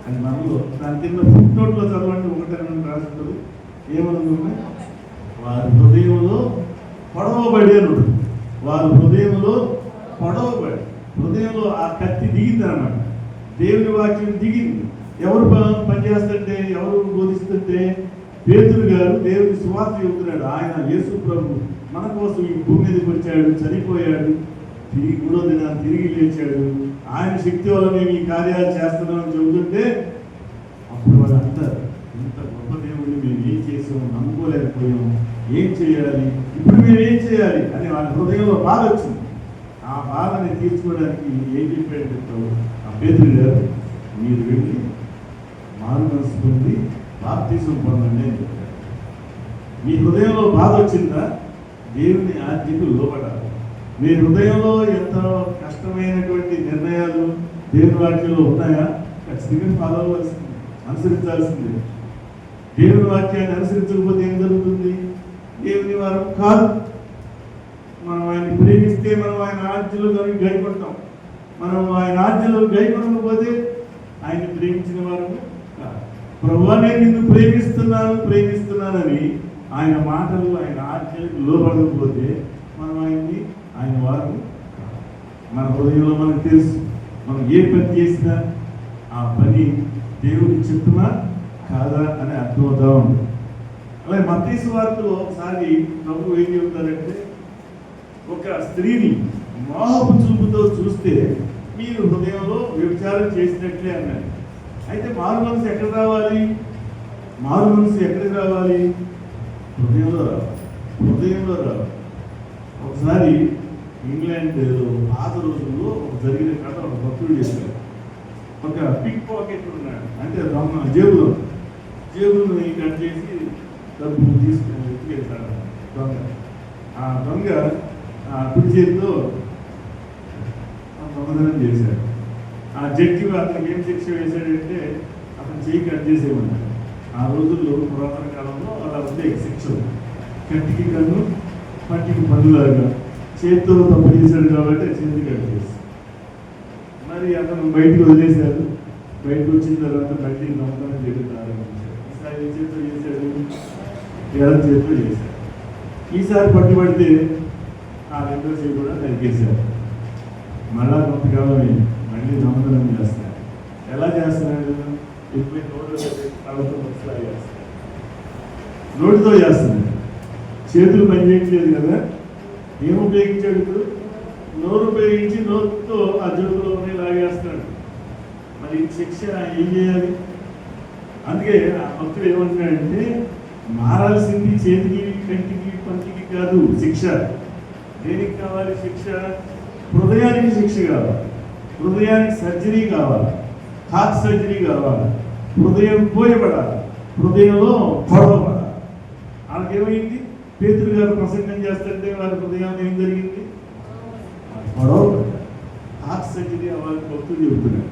అది మనలో దాని కింద ఫుట్ నోట్లో చదవండి, 1 రాస్తుంది. ఏమనుకుంటున్నా? వారి హృదయంలో పొడవబడి అని ఉంటుంది. వారి హృదయంలో పొడవబడి, హృదయంలో ఆ కత్తి దిగింది అన్నమాట. దేవుని వాక్యం దిగింది. ఎవరు పనిచేస్తుంటే, ఎవరు బోధిస్తుంటే? పేతురు గారు దేవుని సువార్త చెబుతున్నాడు. ఆయన యేసు ప్రభు మన కోసం ఈ భూమి మీదకి వచ్చాడు, చనిపోయాడు, తిరిగి 3వ దినాన్ని తిరిగి లేచాడు. ఆయన శక్తి వల్ల మేము ఈ కార్యాలు చేస్తున్నామని చెబుతుంటే అప్పుడు వాళ్ళు అంటారు, ఇంత గొప్ప దేవుడిని మేము ఏం చేసాము, నమ్ముకోలేకపోయాము, ఏం చేయాలి, ఇప్పుడు మేము ఏం చేయాలి అని వాళ్ళ హృదయంలో బాధ వచ్చింది. ఆ బాధని తీర్చుకోవడానికి ఏం చెప్పాడు చెప్తావు? ఆ పేతురు గారు, మీరు వెళ్ళి మారు మనసు పొంది బాప్తిసం పొందండి అని చెప్పారు. మీ హృదయంలో బాధ వచ్చిందా? దేవుని ఆజ్ఞకు లోబడాలి. మీ హృదయంలో ఎంత కష్టమైనటువంటి నిర్ణయాలు దేవుని వాక్యంలో ఉన్నాయా? ఖచ్చితంగా ఫాలో అవ్వాల్సింది, అనుసరించాల్సిందే. దేవుని వాక్యాన్ని అనుసరించకపోతే ఏం జరుగుతుంది? దేవుని వారం కాదు. మనం ఆయన్ని ప్రేమిస్తే మనం ఆయన ఆజ్ఞలు గైకొడతాం. మనం ఆయన ఆజ్ఞలు గైకొనకపోతే ఆయన్ని ప్రేమించిన వారు కాదు. ప్రభువా నేను నిన్ను ప్రేమిస్తున్నానని ఆయన మాటలు, ఆయన ఆజ్ఞలకు లోబడకపోతే మనం ఆయన వారు కాదు. మన హృదయంలో మనకు తెలుసు, మనం ఏ పని చేసినా ఆ పని దేవుడి చిత్తమా కాదా అని అర్థమవుతా ఉంది. అలాగే మత్తయి సువార్తలో ఒకసారి ప్రభు ఏం చెబుతారంటే, ఒక స్త్రీని మోహపు చూపుతో చూస్తే మీరు హృదయంలో వ్యభిచారం చేసినట్లే అన్నారు. అయితే మారు మనసు ఎక్కడ రావాలి? మారు మనసు ఎక్కడికి రావాలి? హృదయంలో రావాలి, హృదయంలో రావాలి. ఒకసారి ఇంగ్లాండ్ పాత రోజుల్లో జరిగిన కథ ఒక భక్తుడు చేశాడు. ఒక పిక్ పాకెట్ ఉన్నాడు, అంటే దొంగ జేబులను కట్ చేసి డబ్బు తీసుకుని ఎత్తుకెళ్తాడు దొంగ. ఆ దొంగ కుడి చేతితో దొంగతనం చేశాడు. ఆ జడ్జి అతనికి ఏం శిక్ష వేశాడంటే అతను చేయి కట్ చేసేమన్నాడు. ఆ రోజుల్లో పురాతన కాలంలో అలా ఉండే శిక్షలు, కంటికి కన్ను పంటికి పన్నులాగా. చేతితో తప్పు చేశాడు కాబట్టి చేతి కట్ చేసి మరి అతను బయటకు వదిలేశాడు. బయటకు వచ్చిన తర్వాత మళ్ళీ దొంగతనం చేయడం ప్రారంభించాడు. ఈసారి ఏ చేతితో చేశాడు? ఎడమ చేతితో చేశాడు. ఈసారి పట్టుబడితే ఆ 2వ చేయి కూడా నరికేశాడు. మళ్ళా కొంతకాలం మళ్ళీ దొంగతనం చేస్తాడు. ఎలా చేస్తున్నాడు? ఇప్పుడు నోటితో చేస్తున్నాడు. చేతులు పనిచేయట్లేదు కదా, ఏం ఉపయోగించాడు? ఇప్పుడు నోరు ఉపయోగించి నోరుతో ఆ జోబులో లాగేస్తున్నాడు. మరి శిక్ష ఏం చేయాలి? అందుకే ఆ భక్తుడు ఏమంటున్నాడంటే, మారాల్సింది చేతికి, కంటికి, పంటికి కాదు శిక్ష. దేనికి కావాలి శిక్ష? హృదయానికి శిక్ష కావాలి, హృదయానికి సర్జరీ కావాలి, హార్ట్ సర్జరీ కావాలి, హృదయం పోయబడాలి, హృదయంలో పొడవబడాలి. వాళ్ళకేమైంది? పేతురు గారు ప్రసంగం చేస్తుంటే వారి హృదయాన్ని ఏం జరిగింది? పొడవబడ్డారు. హార్ట్ సర్జరీ వాళ్ళకి భక్తులు చెబుతున్నారు.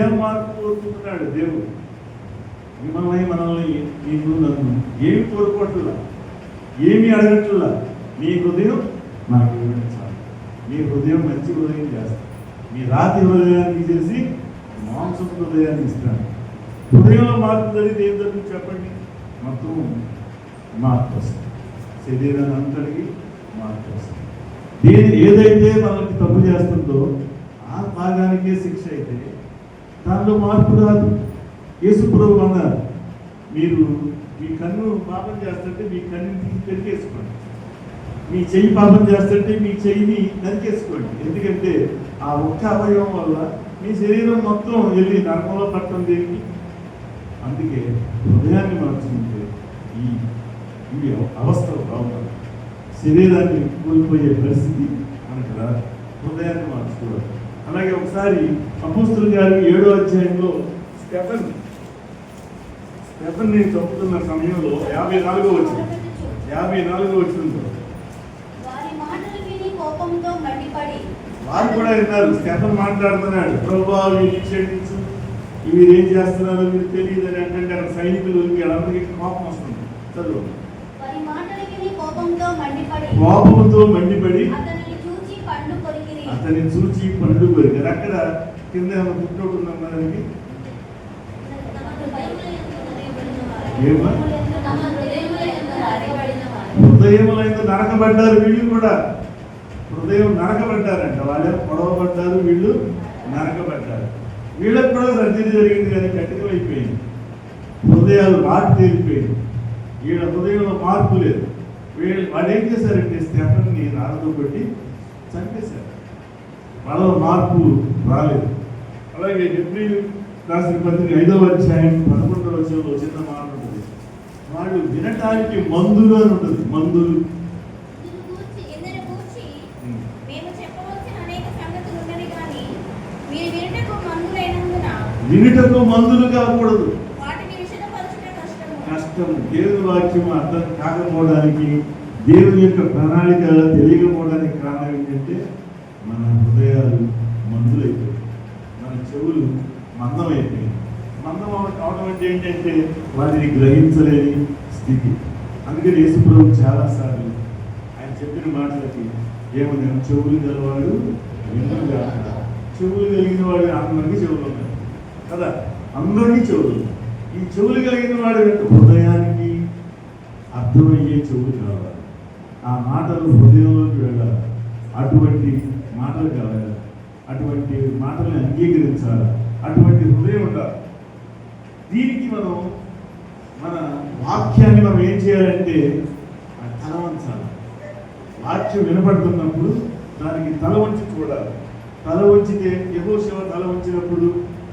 హృదయ మార్పు కోరుకుంటున్నాడు దేవుడు. మనల్ని నీకు నన్ను ఏమి కోరుకోవట్లా, ఏమి అడగట్లా. నీ హృదయం నాకు ఇవ్వండి చాలు. మీ హృదయం మంచి హృదయం చేస్తాను. మీ రాతి హృదయాన్ని చేసి మాంసం హృదయాన్ని ఇస్తాను. హృదయంలో మార్పు జరిగితే ఏం జరుగుతుంది చెప్పండి? మొత్తం మార్పు వస్తుంది. శరీరాన్ని అంతటికి మార్పు వస్తుంది. ఏదైతే మనకి తప్పు చేస్తుందో ఆ భాగానికే శిక్ష అయితే దానిలో మార్పు రాదు. యేసు ప్రభువు అన్నారు, మీరు మీ కన్ను పాపం చేస్తుంటే మీ కన్నుని తీసి పెరిగేసుకోండి, మీ చెయ్యి పాపం చేస్తుంటే మీ చెయ్యిని నరికేసుకోండి. ఎందుకంటే ఆ ఒక్క అవయవం వల్ల మీ శరీరం మొత్తం వెళ్ళి నరకంలో పట్టడం దేనికి? అందుకే హృదయాన్ని మార్చుకుంటే ఈ అవస్థలు రావు. శరీరాన్ని కోల్పోయే పరిస్థితి మనకు రాదు. హృదయాన్ని మార్చుకోవాలి. అలాగే ఒకసారి అపోస్తలుల గారు 7వ అధ్యాయంలో స్టెఫెన్ని చంపుతున్న సమయంలో 54వ వచనంలో వారు కూడా విన్నారు. స్టెఫెన్ మాట్లాడుతున్నాడు, ప్రభువా వీరిని క్షమించు, వీరేం చేస్తున్నారో మీరు తెలియదు అని అంటే అక్కడ సైనికులు అందరికీ కోపం వస్తుంది. చదువు. కోపంతో మండిపడి అతన్ని చూచి పండు కొరికారు. అక్కడ కింద ఏమైనా పుట్టోడు ఉన్నదానికి హృదయములైందు నరకబడ్డారు. వీళ్ళు కూడా హృదయం నరకబడ్డారంట. వాళ్ళే పొడవబడ్డారు, వీళ్ళు నరకబడ్డారు. వీళ్ళకి కూడా సర్జరీ జరిగింది కానీ కఠినమైపోయింది. హృదయాలు రాటు తేలిపోయింది. వీళ్ళ హృదయంలో మార్పు లేదు. వాళ్ళు ఏం చేశారంటే స్టెఫెన్ని రాళ్ళతో కొట్టి చంపేశారు. వాళ్ళ మార్పు రాలేదు. అలాగే హెబ్రీయులు రాసిన పత్రిక 5వ అధ్యాయం 11వ వచనంలో చిన్న మాట ఉంటుంది. వాళ్ళు వినటానికి మందులు అని ఉంటుంది. మందులు వినుటకు మందులు కాకూడదు. కష్టం. దేవుని వాక్యం అర్థం కాకపోవడానికి, దేవుని యొక్క ప్రణాళిక తెలియకపోవడానికి కారణం ఏంటంటే మన హృదయాలు మందులైపోయాయి, మన చెవులు మందమైపోయాయి. మందం అవడం అంటే ఏంటంటే వాటిని గ్రహించలేని స్థితి. అందుకని యేసు ప్రభువు చాలాసార్లు ఆయన చెప్పిన మాటలకి ఏమన్నా చెవులు గలవాడు వినుగా. చెవులు కలిగిన వాడు అందరికీ చెవులు ఉన్నాయి కదా, అందరికీ చెవులు. ఈ చెవులు కలిగిన వాడు హృదయానికి అర్థమయ్యే చెవులు కావాలి. ఆ మాటలు హృదయంలోకి వెళ్ళాలి. అటువంటి మాటలు కావాలి. అటువంటి మాటల్ని అంగీకరించాలి. అటువంటి హృదయం ఉండాలి. దీనికి మన వాక్యాన్ని మనం ఏం చేయాలంటే తల వంచాలి. వాక్యం వినపడుతున్నప్పుడు దానికి తల వంచి చూడాలి. తల వంచితే యెహోషువ తల వంచినప్పుడు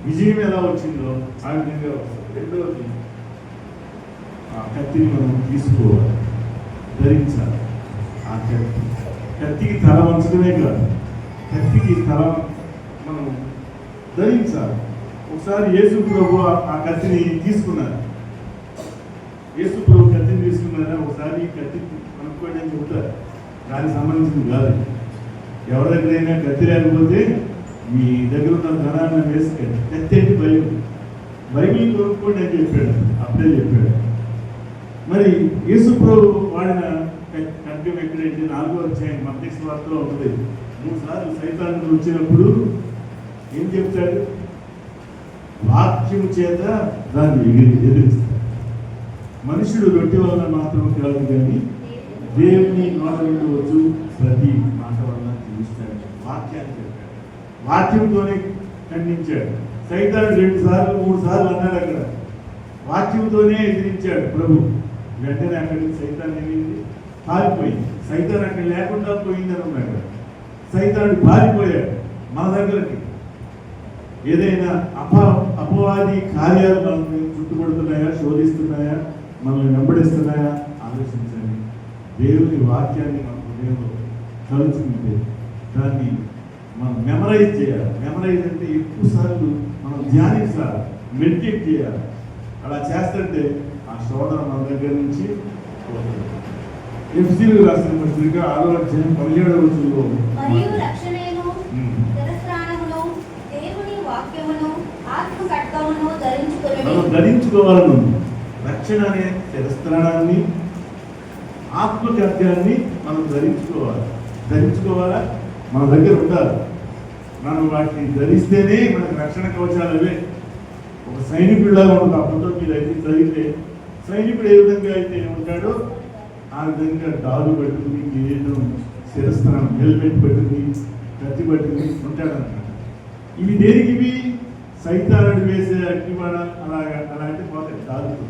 విజయం ఎలా వచ్చిందో ఆ విధంగా వస్తుంది. రెండవది, ఆ కత్తిని మనం తీసుకోవాలి, ధరించాలి. ఆ కత్తికి తల వంచడమే కాదు, కత్తికి తల మనం ధరించాలి. ఒకసారి యేసు ప్రభు ఆ కత్తిని తీసుకున్నారు. యేసు ప్రభు కత్తిని తీసుకున్నారా? ఒకసారి కత్తి కనుక్కోండి అని చెబుతారు. దానికి సంబంధించింది కాదు. ఎవరి దగ్గరైనా కత్తి లేకపోతే మీ దగ్గర ఉన్న ధనాన్ని వేసుకోండి. కత్తి అంటే బైబిల్ కొనుక్కోండి అని చెప్పాడు. అప్పుడే చెప్పాడు. మరి యేసు ప్రభు వాడిన ఖడ్గం ఎక్కడైతే 4వ అధ్యాయం మత్తయి సువార్తలో ఉంటుంది. 3 సార్లు సైతానుడు వచ్చినప్పుడు ఏం చెప్తాడు? వాక్యము చేత దాన్ని ఎదిరిస్తాడు. మనుషుడు రొట్టె వలన మాత్రం కాదు కానీ దేవుని నోట నుండి వచ్చు ప్రతి మాట వలన జీవిస్తాడు. వాక్యాన్ని చెప్పాడు. వాక్యంతోనే ఖండించాడు. సైతానుడు 2 సార్లు 3 సార్లు అన్నాడు. అక్కడ వాక్యంతోనే ఎదిరించాడు ప్రభు. వెంటనే అక్కడికి సైతాన్ వెళ్ళింది, పారిపోయింది. సైతాన్ అక్కడ లేకుండా పోయిందని ఉన్నాడు. సైతానుడు పారిపోయాడు. మన దగ్గరకి ఏదైనా అపవాది కార్యాలు మనల్ని చుట్టుపడుతున్నాయా, శోధిస్తున్నాయా, మనల్ని వెంబడిస్తున్నాయా ఆలోచించండి. దేవుని వాక్యాన్ని మన హృదయంలో కలుసుకుంటే దాన్ని మనం మెమరైజ్ చేయాలి. మెమరైజ్ అంటే ఎక్కువ సార్లు మనం ధ్యానించాలి, మెడిటేట్ చేయాలి. అలా చేస్తుంటే ఆ శోధన మన దగ్గర నుంచి పోతుంది. ఎఫెసీయులకు రాసిన పత్రిక 6వ అధ్యాయం 17వ వచనంలో మరియు రక్షణను, శిరస్త్రాణమును, దేవుని వాక్యమును, శిరస్త్రాణమును ధరించుకొనుడి. మనం ధరించుకోవాలని ఉంది. రక్షణ అనే శిరస్త్రాణాన్ని, ఆత్మకత్యాన్ని మనం ధరించుకోవాలా, మన దగ్గర ఉండాలి. మనం వాటిని ధరిస్తేనే మనకు రక్షణ కవచాలు అవే. ఒక సైనికుడిలాగా ఉంటుంది. ఆ ఫోటో మీద అయితే చదివితే సైనికుడు ఏ విధంగా అయితే ఉంటాడో ఆ విధంగా డాలు పట్టుకుని, కిరీటం, శిరస్త్రాణం, హెల్మెట్ పట్టుకుని, కత్తి పట్టుకుని ఉంటాడన్నమాట. ఇవి దేనికి? ఇవి సైతానుడు వేసే అగ్నిమాడ అలాంటి పోతాయి. డాలుతో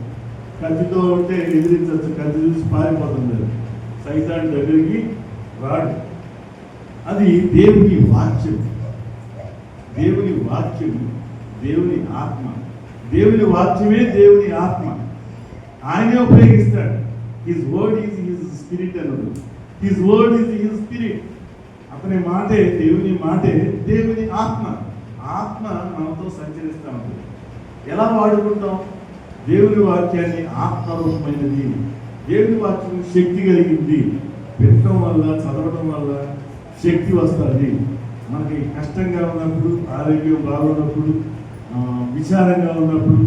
కత్తితో ఉంటే ఎదిరించవచ్చు, కత్తి చూసి పారిపోతుంది. సైతాన్ దగ్గరికి రాడు. అది దేవుని వాక్యం, దేవుని వాక్యం, దేవుని ఆత్మ. దేవుని వాక్యమే దేవుని ఆత్మ. ఆయనే ఉపయోగిస్తాడు. His word is his spirit అన్నది. His word is his spirit. అతని మాటే, దేవుని మాటే దేవుని ఆత్మ. ఆత్మ మనతో సంచరిస్తూ ఉంటుంది. ఎలా వాడుకుంటాం? దేవుని వాక్యాన్ని ఆత్మరూపమైనది. దేవుని వాక్యం శక్తి కలిగింది. వినటం వల్ల, చదవడం వల్ల శక్తి వస్తుంది. మనకి కష్టంగా ఉన్నప్పుడు, ఆరోగ్యం బాగున్నప్పుడు, విచారంగా ఉన్నప్పుడు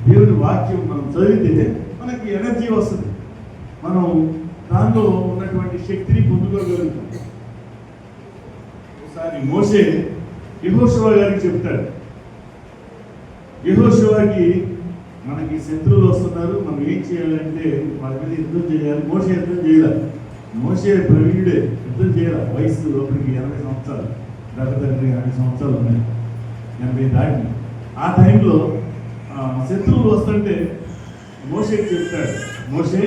దేవుని వాక్యం మనం చదివితే మనకి ఎనర్జీ వస్తుంది. మనం దానిలో ఉన్నటువంటి శక్తిని పొందుకోగలుగుతాం. ఒకసారి మోషే యెహోషువ గారికి చెప్తాడు, యెహోషువకి మనకి శత్రువులు వస్తున్నారు, మనం ఏం చేయాలంటే వాళ్ళ మీద యుద్ధం చేయాలి. మోషే యుద్ధం చేయాలి. మోషే ప్రవీణుడే, యుద్ధం చేయాలి. వయసు లోపలికి 80 సంవత్సరాలు, దగ్గర 80 సంవత్సరాలు ఉన్నాయి, 80 దాటి. ఆ టైంలో శత్రువులు వస్తుంటే మోషేకి చెప్తాడు, మోషే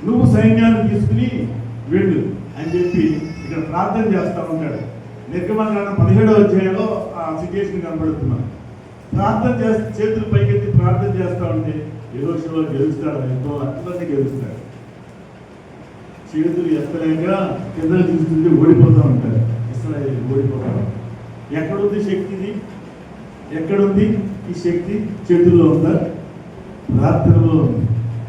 నువ్వు సైన్యాన్ని తీసుకుని వెళ్ళు అని చెప్పి ఇక్కడ ప్రార్థన చేస్తూ ఉంటాడు. నిర్గమకాండం 17వ అధ్యాయంలో ఆ సిచ్యుయేషన్ కనబడుతున్నాను. ప్రార్థన చేస్తే, చేతులు పైకెత్తి ప్రార్థన చేస్తూ ఉంటే యెహోషువ గెలుస్తాడు. ఎంతో అత్యంత గెలుస్తాడు. చేతులు ఎత్తలేక కింద చూస్తుంటే ఓడిపోతూ ఉంటారు. ఇశ్రాయేలు ఓడిపోతాడు. ఎక్కడుంది శక్తిది? ఎక్కడుంది ఈ శక్తి? చేతుల్లో ఉందా? ప్రార్థనలో ఉంది.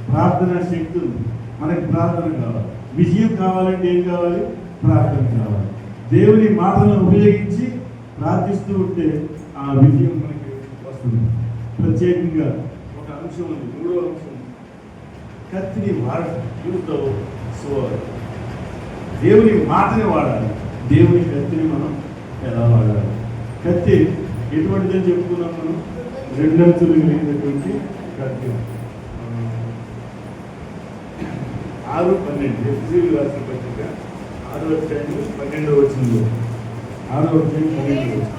ప్రార్థన శక్తి ఉంది. మనకి ప్రార్థన కావాలి. విజయం కావాలంటే ఏం కావాలి? ప్రార్థన కావాలి. దేవుని మాటలను ఉపయోగించి ప్రార్థిస్తూ ఉంటే ఆ విజయం మనకి వస్తుంది. ప్రత్యేకంగా ఒక అంశం ఉంది, 3వ అంశం, కత్తిని వాడటం. యూతో దేవుని మాటని వాడాలి. దేవుని కత్తిని మనం ఎలా వాడాలి? కత్తి ఎటువంటిదని చెప్పుకున్నాం మనం? 2 అంచులు కలిగినటువంటి కత్తి. 6:12 ఎఫ్ఎసీయులు రాసిన పత్రిక 6వ అధ్యాయం 12వ వచనంలో, 6వ అధ్యాయం 12వ వచనం.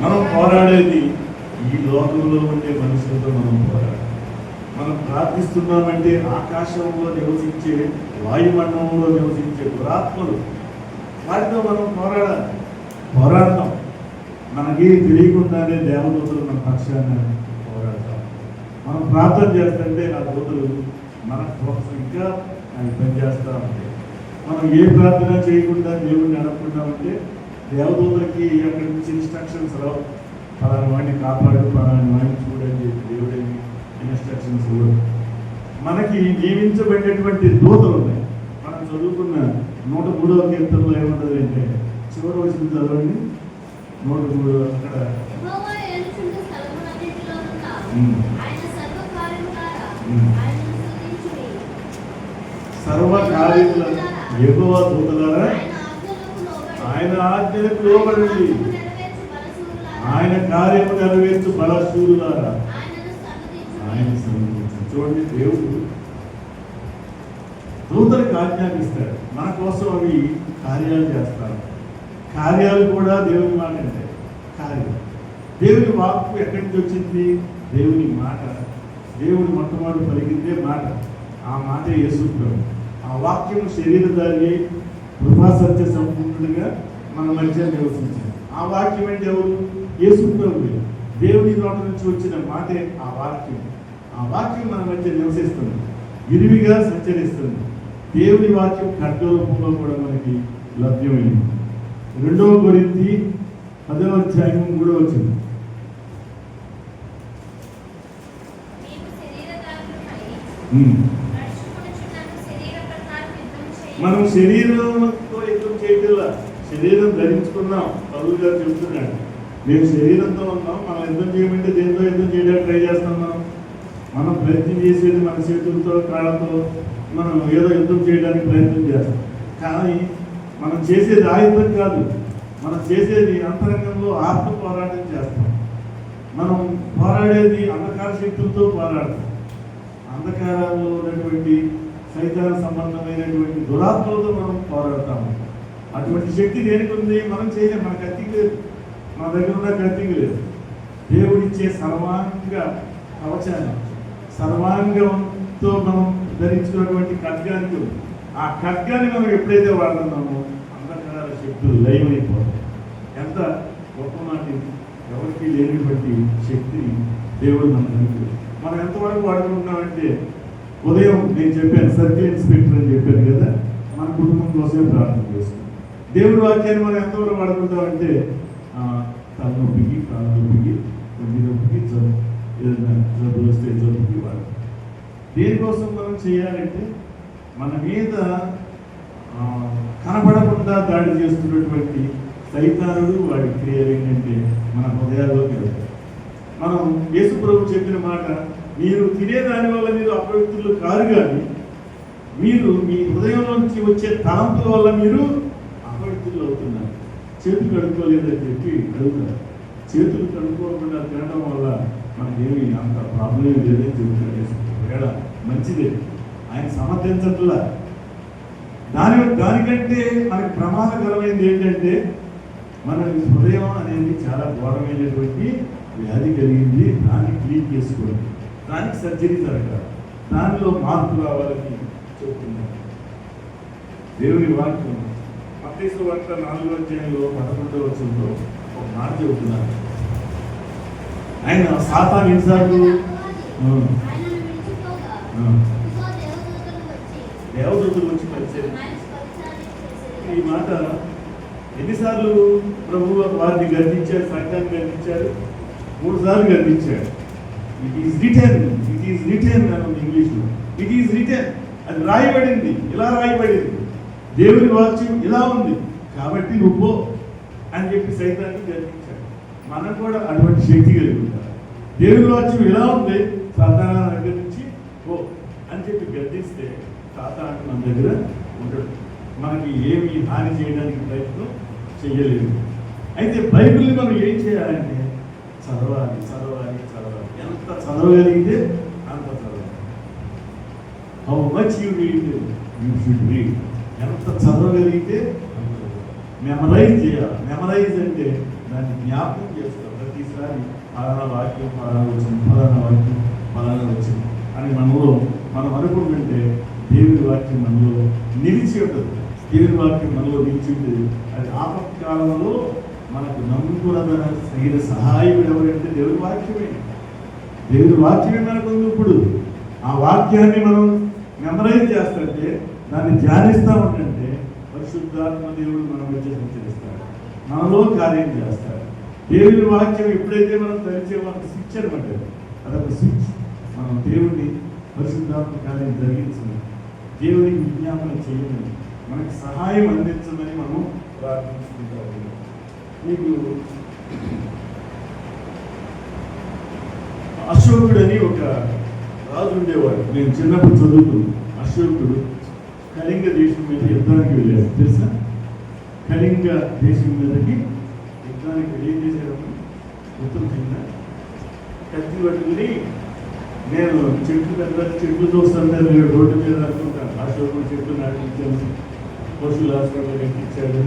మనం పోరాడేది ఈ లోకంలో ఉండే మనుషులతో మనం పోరాడాలి. మనం ప్రార్థిస్తున్నామంటే ఆకాశంలో నివసించే, వాయుమండలంలో నివసించే దురాత్మలు, వాటితో మనం పోరాడతాం. మనకి తెలియకుండానే దేవదూతలు మన పక్షాన పోరాడతాం. మనం ప్రార్థన చేస్తుంటే ఆ దూతలు మన కోసం ఇంకా పనిచేస్తూ ఉంటాయి. మనం ఏ ప్రార్థన చేయకుండా దేవుడిని అడగకుండా ఉంటే దేవదూతలకి అక్కడి నుంచి ఇన్స్ట్రక్షన్స్ రావు. పలానా వాడిని కాపాడు, పలానా వాడిని చూడండి, దేవుడని ఇన్స్ట్రక్షన్స్ ఇవ్వడు. మనకి నియమించబడినటువంటి దూతలు ఉన్నాయి. మనం చదువుకున్న 103వ కీర్తనలో ఏముంటుంది అంటే, చివరి వచ్చిన చదవండి, 103 అక్కడ సర్వకార్యముల యెహోవా దూతలారా ఆయన ఆజ్ఞలకు లోబడండి, ఆయన కార్యము నెరవేర్చు బలశూరులారా ఆయన సన్నిధించండి. చూడండి, దేవుడు దూతలకు ఆజ్ఞాపిస్తాడు. మన కోసం అవి కార్యాలు చేస్తారు. కార్యాలు కూడా దేవుని మాట అంటే కార్యం. దేవుని వాక్కు ఎక్కడి నుంచి వచ్చింది? దేవుని మాట. దేవుని మొట్టమొదటి పలికిందే మాట. ఆ మాటే యేసు ప్రభు. ఆ వాక్యం శరీరధారి కృపా సత్య సంపూర్ణుడిగా మన మధ్య నివసించింది. ఆ వాక్యం అంటే ఎవరు? యేసు ప్రభు. దేవుని నోట నుంచి వచ్చిన మాటే ఆ వాక్యం. ఆ వాక్యం మన మధ్య నివసిస్తుంది, విరివిగా సంచరిస్తుంది. దేవుని వాక్యం ఖడ్గ రూపంలో కూడా మనకి లభ్యమైంది. 2వ కొరింథీ 10వ అధ్యాయం 3వ వచనం. నడుచుకొనుచున్నను శరీర ప్రకారం యుద్ధం చేయుము. మనం శరీరంతో యుద్ధం చేయగల శరీరం ధరించుకున్నాం. పౌలు గారు చెబుతున్నాడు, మేము శరీరంతో ఉన్నాం, మనం యుద్ధం చేయమంటే దేంతో యుద్ధం చేయడానికి ట్రై చేస్తున్నాం. మనం ప్రయత్నం చేసేది మన చేతులతో కాళ్ళతో మనం ఏదో యుద్ధం చేయడానికి ప్రయత్నం చేస్తాం. కానీ మనం చేసేది ఆ యుద్ధం కాదు, మనం చేసేది అంతరంగంలో ఆత్మ పోరాటం చేస్తాం. మనం పోరాడేది అంధకార శక్తులతో పోరాడతాం. అంధకారంలో ఉన్నటువంటి సైతాన సంబంధమైనటువంటి దురాత్మలతో మనం పోరాడతాము. అటువంటి శక్తి దేనికి ఉంది? మనం చేయలేం. మన కత్తికి లేదు, మన దగ్గర ఉన్న కత్తికి లేదు. దేవుడిచ్చే సర్వాంగ కవచాన్ని, సర్వాంగంతో మనం ధరించుకున్నటువంటి ఖడ్గానికి ఉంది. ఆ ఖడ్గాన్ని మనం ఎప్పుడైతే వాడుతున్నామో అంధకార శక్తులు లయమైపోతాయి. ఎంత గొప్ప మాట ఇది! ఎవరికి లేనిటువంటి శక్తిని దేవుడు మనకు మనం ఎంతవరకు వాడుకుంటున్నామంటే, ఉదయం నేను చెప్పాను సర్కిల్ ఇన్స్పెక్టర్ అని చెప్పాను కదా, మన కుటుంబం కోసమే ప్రార్థన చేస్తాం. దేవుడి వాక్యాన్ని మనం ఎంతవరకు వాడుకుంటామంటే తలనొప్పికి, కాళ్ళ నొప్పికి, కొన్ని నొప్పికి, ఏదైనా జబ్బులు వస్తే జబ్బుకి వాడతాం. దేనికోసం మనం చేయాలంటే మన మీద కనపడకుండా దాడి చేస్తున్నటువంటి సైతానుడు వాడి క్రియలు ఏంటంటే మన హృదయాల్లోకి వెళ్తాయి. మనం యేసు ప్రభు చెప్పిన మాట, మీరు తినేదాని వల్ల మీరు అపవిత్రులు కారు, కానీ మీరు మీ హృదయంలోంచి వచ్చే తలంపుల వల్ల మీరు అపవిత్రులు అవుతున్నారు. చేతులు కడుక్కోలేదని చెప్పి అడుగుతారు. చేతులు కడుక్కోకుండా తినడం వల్ల మనకేమి అంత ప్రాబ్లం లేదని చెబుతాడు. మంచిదే, ఆయన సమర్థించట్లా. దానికంటే మనకి ప్రమాదకరమైనది ఏంటంటే, మన హృదయం అనేది చాలా ఘోరమైనటువంటి వ్యాధి కలిగింది. దాన్ని క్లీన్ చేసుకోండి, దానికి సర్జరీ జరగాలి, దానిలో మార్పు రావాలని చెప్తున్నారు దేవుని వాక్యం. మత్తయి సువార్త 4వ అధ్యాయంలో 11వ వచనంలో ఒక మాట చెబుతున్నారు. ఆయన సాతాను ఎన్నిసార్లు దేవదూతలు వచ్చి కలిసారు. ఈ మాట ఎన్నిసార్లు ప్రభు వారిని గర్దించారు, సంఘాన్ని గర్దించారు? 3 సార్లు గర్దించాడు. It is return, it is return అని ఇంగ్లీష్లో. ఇట్ ఈస్ రిటర్న్, అది రాయబడింది, ఇలా రాయబడింది, దేవుని వాక్యం ఇలా ఉంది కాబట్టి నువ్వు అని చెప్పి సైతాన్ని గర్దించాడు. మనం కూడా అటువంటి శక్తి కలిగి ఉంటారు. దేవుని వాక్యం ఇలా ఉంది, సాతాను దగ్గర నుంచి ఓ అని చెప్పి గర్దిస్తే సాతాను మన దగ్గర ఉండడు, మనకి ఏమి హాని చేయడానికి ప్రయత్నం చెయ్యలేదు. అయితే బైబిల్ని మనం ఏం చేయాలంటే చదవాలి, చదవాలి, చదవాలి. ఎంత చదవగలిగితే అంత చదవాలి. How much you read you should read. ఎంత చదవగలిగితే అంత మెమరైజ్ చేయాలి. మెమరైజ్ అంటే దాన్ని జ్ఞాపకం చేసుకోవాలి. ప్రతిసారి ఫలానా వాక్యం, ఫలానా వచ్చింది, ఫలానా వాక్యం, ఫలానా వచ్చింది అని మనం అనుకుంటుంటే దేవుని వాక్యం మనలో నిలిచి ఉంటుంది. దేవుని వాక్యం మనలో నిలిచి ఉంటుంది. అది ఆపత్కాలంలో మనకు నమ్ముకున్న సరైన సహాయకుడు ఎవరంటే దేవుని వాక్యమే. దేవుని వాక్యమే మనకు ఇప్పుడు. ఆ వాక్యాన్ని మనం మెమరైజ్ చేస్తుంటే, దాన్ని ధ్యానిస్తూ ఉంటుంటే పరిశుద్ధాత్మ దేవుడు మన మధ్య సంచరిస్తాడు, మనలో కార్యం చేస్తాడు. దేవుని వాక్యం ఎప్పుడైతే మనం తెలిసే మనకు స్విచ్ అనమాట, అదొక స్విచ్. మనం దేవుడిని పరిశుద్ధాత్మ కార్యం జరిగించమని, దేవునికి విజ్ఞాపన చేయమని, మనకి సహాయం అందించమని మనం ప్రార్థించుకుంటాము. మీకు అశోకుడు అని ఒక రాజు ఉండేవాడు. నేను చిన్నప్పుడు చదువుకున్నాను. అశోకుడు కళింగ దేశం మీద యుద్ధానికి వెళ్ళాడు. తెలుసా? కళింగ దేశం మీదకి యుద్ధానికి ఏం చేశాడమ్మా? ఉత్తరం కింద కత్తి పట్టుకుని, నేను చెట్లు చూస్తాను రోడ్డు మీద అనుకుంటాను. అశోకుడు చెట్లు నాటించాను, పశువుల హాస్పిటల్ కట్టించాడు,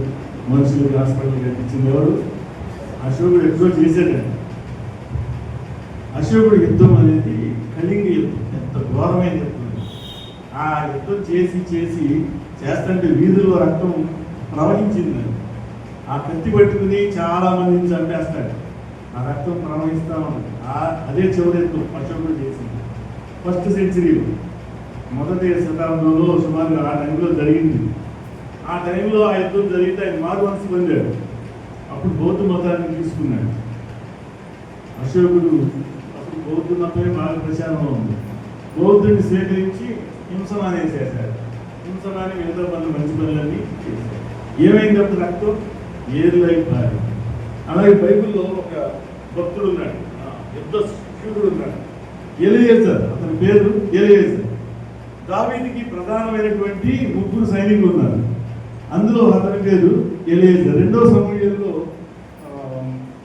మనుషులకు హాస్పిటల్ కట్టించింది ఎవరు? అశోకుడు ఎక్కువ చేశాడండి. అశోకుడు యుద్ధం అనేది కళింగ యుద్ధం, ఎంత ఘోరమైన యుద్ధం. ఆ యుద్ధం చేస్తుంటే వీధుల్లో రక్తం ప్రవహించింది. ఆ కత్తి పట్టుకుని చాలా మందిని చంపేస్తాడు. ఆ రక్తం ప్రవహిస్తూ ఉన్నది. అదే చివరి యుద్ధం అశోకుడు చేసింది. ఫస్ట్ సెంచరీలో, మొదటి శతాబ్దంలో సుమారు ఆ టైంలో జరిగింది. ఆ టైంలో ఆ యుద్ధం జరిగితే ఆయన మారు మనసు పొందాడు. అప్పుడు బౌద్ధ మతాన్ని తీసుకున్నాడు అశోకుడు. అప్పుడు బౌద్ధ మతమే బాగా ప్రచారంలో ఉంది. బౌద్ధుడిని స్వీకరించి హింసమాని వేసేశారు. హింసమాని మిగతా పనులు మంచి పనులన్నీ చేశారు. ఏమైంది అప్పుడు రక్తం ఏర్లై పారి. అలాగే బైబిల్లో ఒక భక్తుడు ఉన్నాడు, యుద్ధ శూరుడు ఉన్నాడు, ఎలియేజర్. అతని పేరు ఎలియేజర్. దావీదుకి ప్రధానమైనటువంటి 3 సైనికులు ఉన్నారు. అందులో అతని పేరు ఎలియేజర్. 2వ సమూయేలులో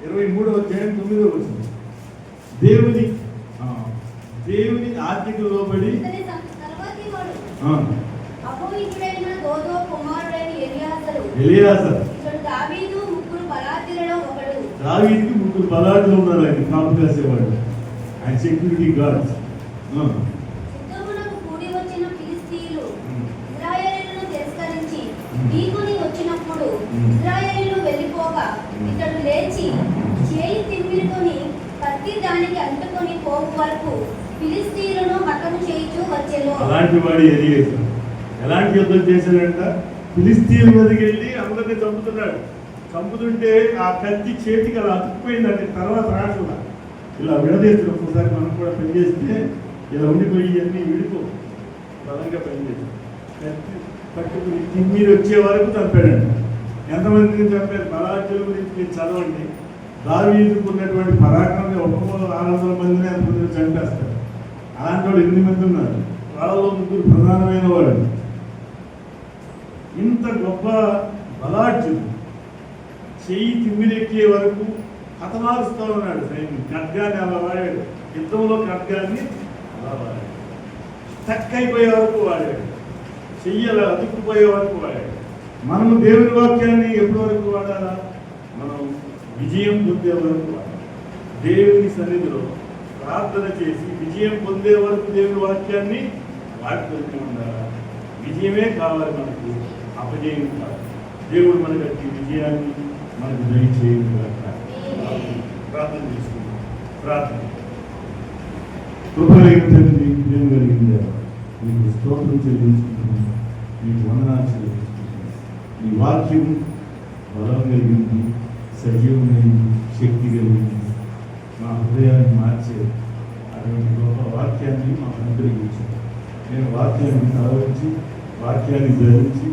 23వ అధ్యాయం 9వ వచనం, దేవుని ఆజ్ఞకు లోబడి ఇతని తర్వాతి వాడు అహోహితుడైన దోదో కుమారుడైన ఎలియాజరు. ఇతడు దావీదు 3 బలాఢ్యులలో ఒకడు. దావీదుకి 3 బలాఢ్యులు ఉన్నారు. ఆయన కాపు కాసేవాడు, ఆయన సెక్యూరిటీ గార్డ్స్. యుద్ధమునకు కూడి వచ్చిన ఫిలిష్తీయులు ఇశ్రాయేలీయులను తిరస్కరించి ఢీకొని వచ్చినప్పుడు ఇశ్రాయేలీయులు వెళ్ళిపోగా ఇతడు లేచి చేయి తిమ్మిరికొని కత్తి దానికి అంటుకొని పోగు వరకు ఫిలిష్తీయులను హతము చేయుచూ వచ్చెను. అలాంటి వాడు ఎలియేజర్. ఎలాంటి యుద్ధం చేశాడంట? ఫిలిష్తీయుల మీదకి వెళ్ళి అందరినీ చంపుతున్నాడు. చంపుతుంటే ఆ కత్తి చేతికి అలా అతుక్కుపోయిందంటే తర్వాత రాకుండా ఇలా విడదీస్తారు. ఒక్కసారి మనం కూడా పనిచేస్తే ఇలా ఉండిపోయి ఇవన్నీ విడిపో బలంగా పనిచేస్తాం. కత్తి పట్టుకుని తిమ్మిరి వచ్చే వరకు చంపాడంట. ఎంతమందిని చంపారు? బలాఢ్యుల గురించి మీరు చదవండి. దావీదుకు ఉన్నటువంటి పరాక్రమం ఒక్కొక్క 600 మందిని అంతమందిని చంపేస్తారు. అలాంటి వాళ్ళు 8 మంది ఉన్నారు. వాళ్ళలో 3 ప్రధానమైన వాడు. ఇంత గొప్ప బలాఢ్యుడు చెయ్యి తిమ్మిరెక్కే వరకు హతమారుస్తూ ఉన్నాడు. సైన్యం ఖడ్గాన్ని అలా వాడాడు. యుద్ధంలో ఖడ్గాన్ని అలా వాడాడు. స్టక్ అయిపోయే వరకు వాడాడు. చెయ్యి అలా అతుక్కుపోయే వరకు వాడాడు. మనము దేవుని వాక్యాన్ని ఎప్పటి వరకు వాడాలా? మనం విజయం పొందే వరకు వాడాలి. దేవుని సన్నిధిలో ప్రార్థన చేసి విజయం పొందే వరకు దేవుని వాక్యాన్ని వాడుతూనే ఉండాలి. విజయమే కావాలి మనకు, అపజయం కాదు. దేవుడు మనకి విజయాన్ని మనకు దయచేయగలగాక. ప్రార్థన చేసుకుంటాం. ప్రార్థన. కృపగలిగిన తండ్రి, ప్రేమ కలిగింది, మీకు స్తోత్రం చెల్లించుకుంటున్నాను, మీకు వందనాలు చెల్లించుకుంటున్నాను. ఈ వాక్యం బలం కలిగింది, సజీవమైంది, శక్తి కలిగింది. మా హృదయాన్ని మార్చే అటువంటి గొప్ప వాక్యాన్ని మాకు అనుగ్రహించారు. నేను వాక్యాన్ని సాధించి, వాక్యాన్ని ధరించి,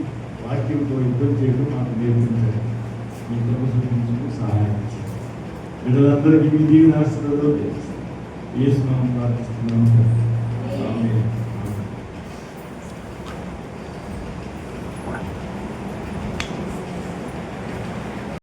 వాక్యంతో యుద్ధం చేయడం మాకు నేర్పించారు. మీ కృప చూపించుకు సహాయం చేయండి. వీళ్ళందరికీ మీ దీవెన ఆశీర్వాదాలు యేసు నామమున ప్రార్థిస్తున్నాము.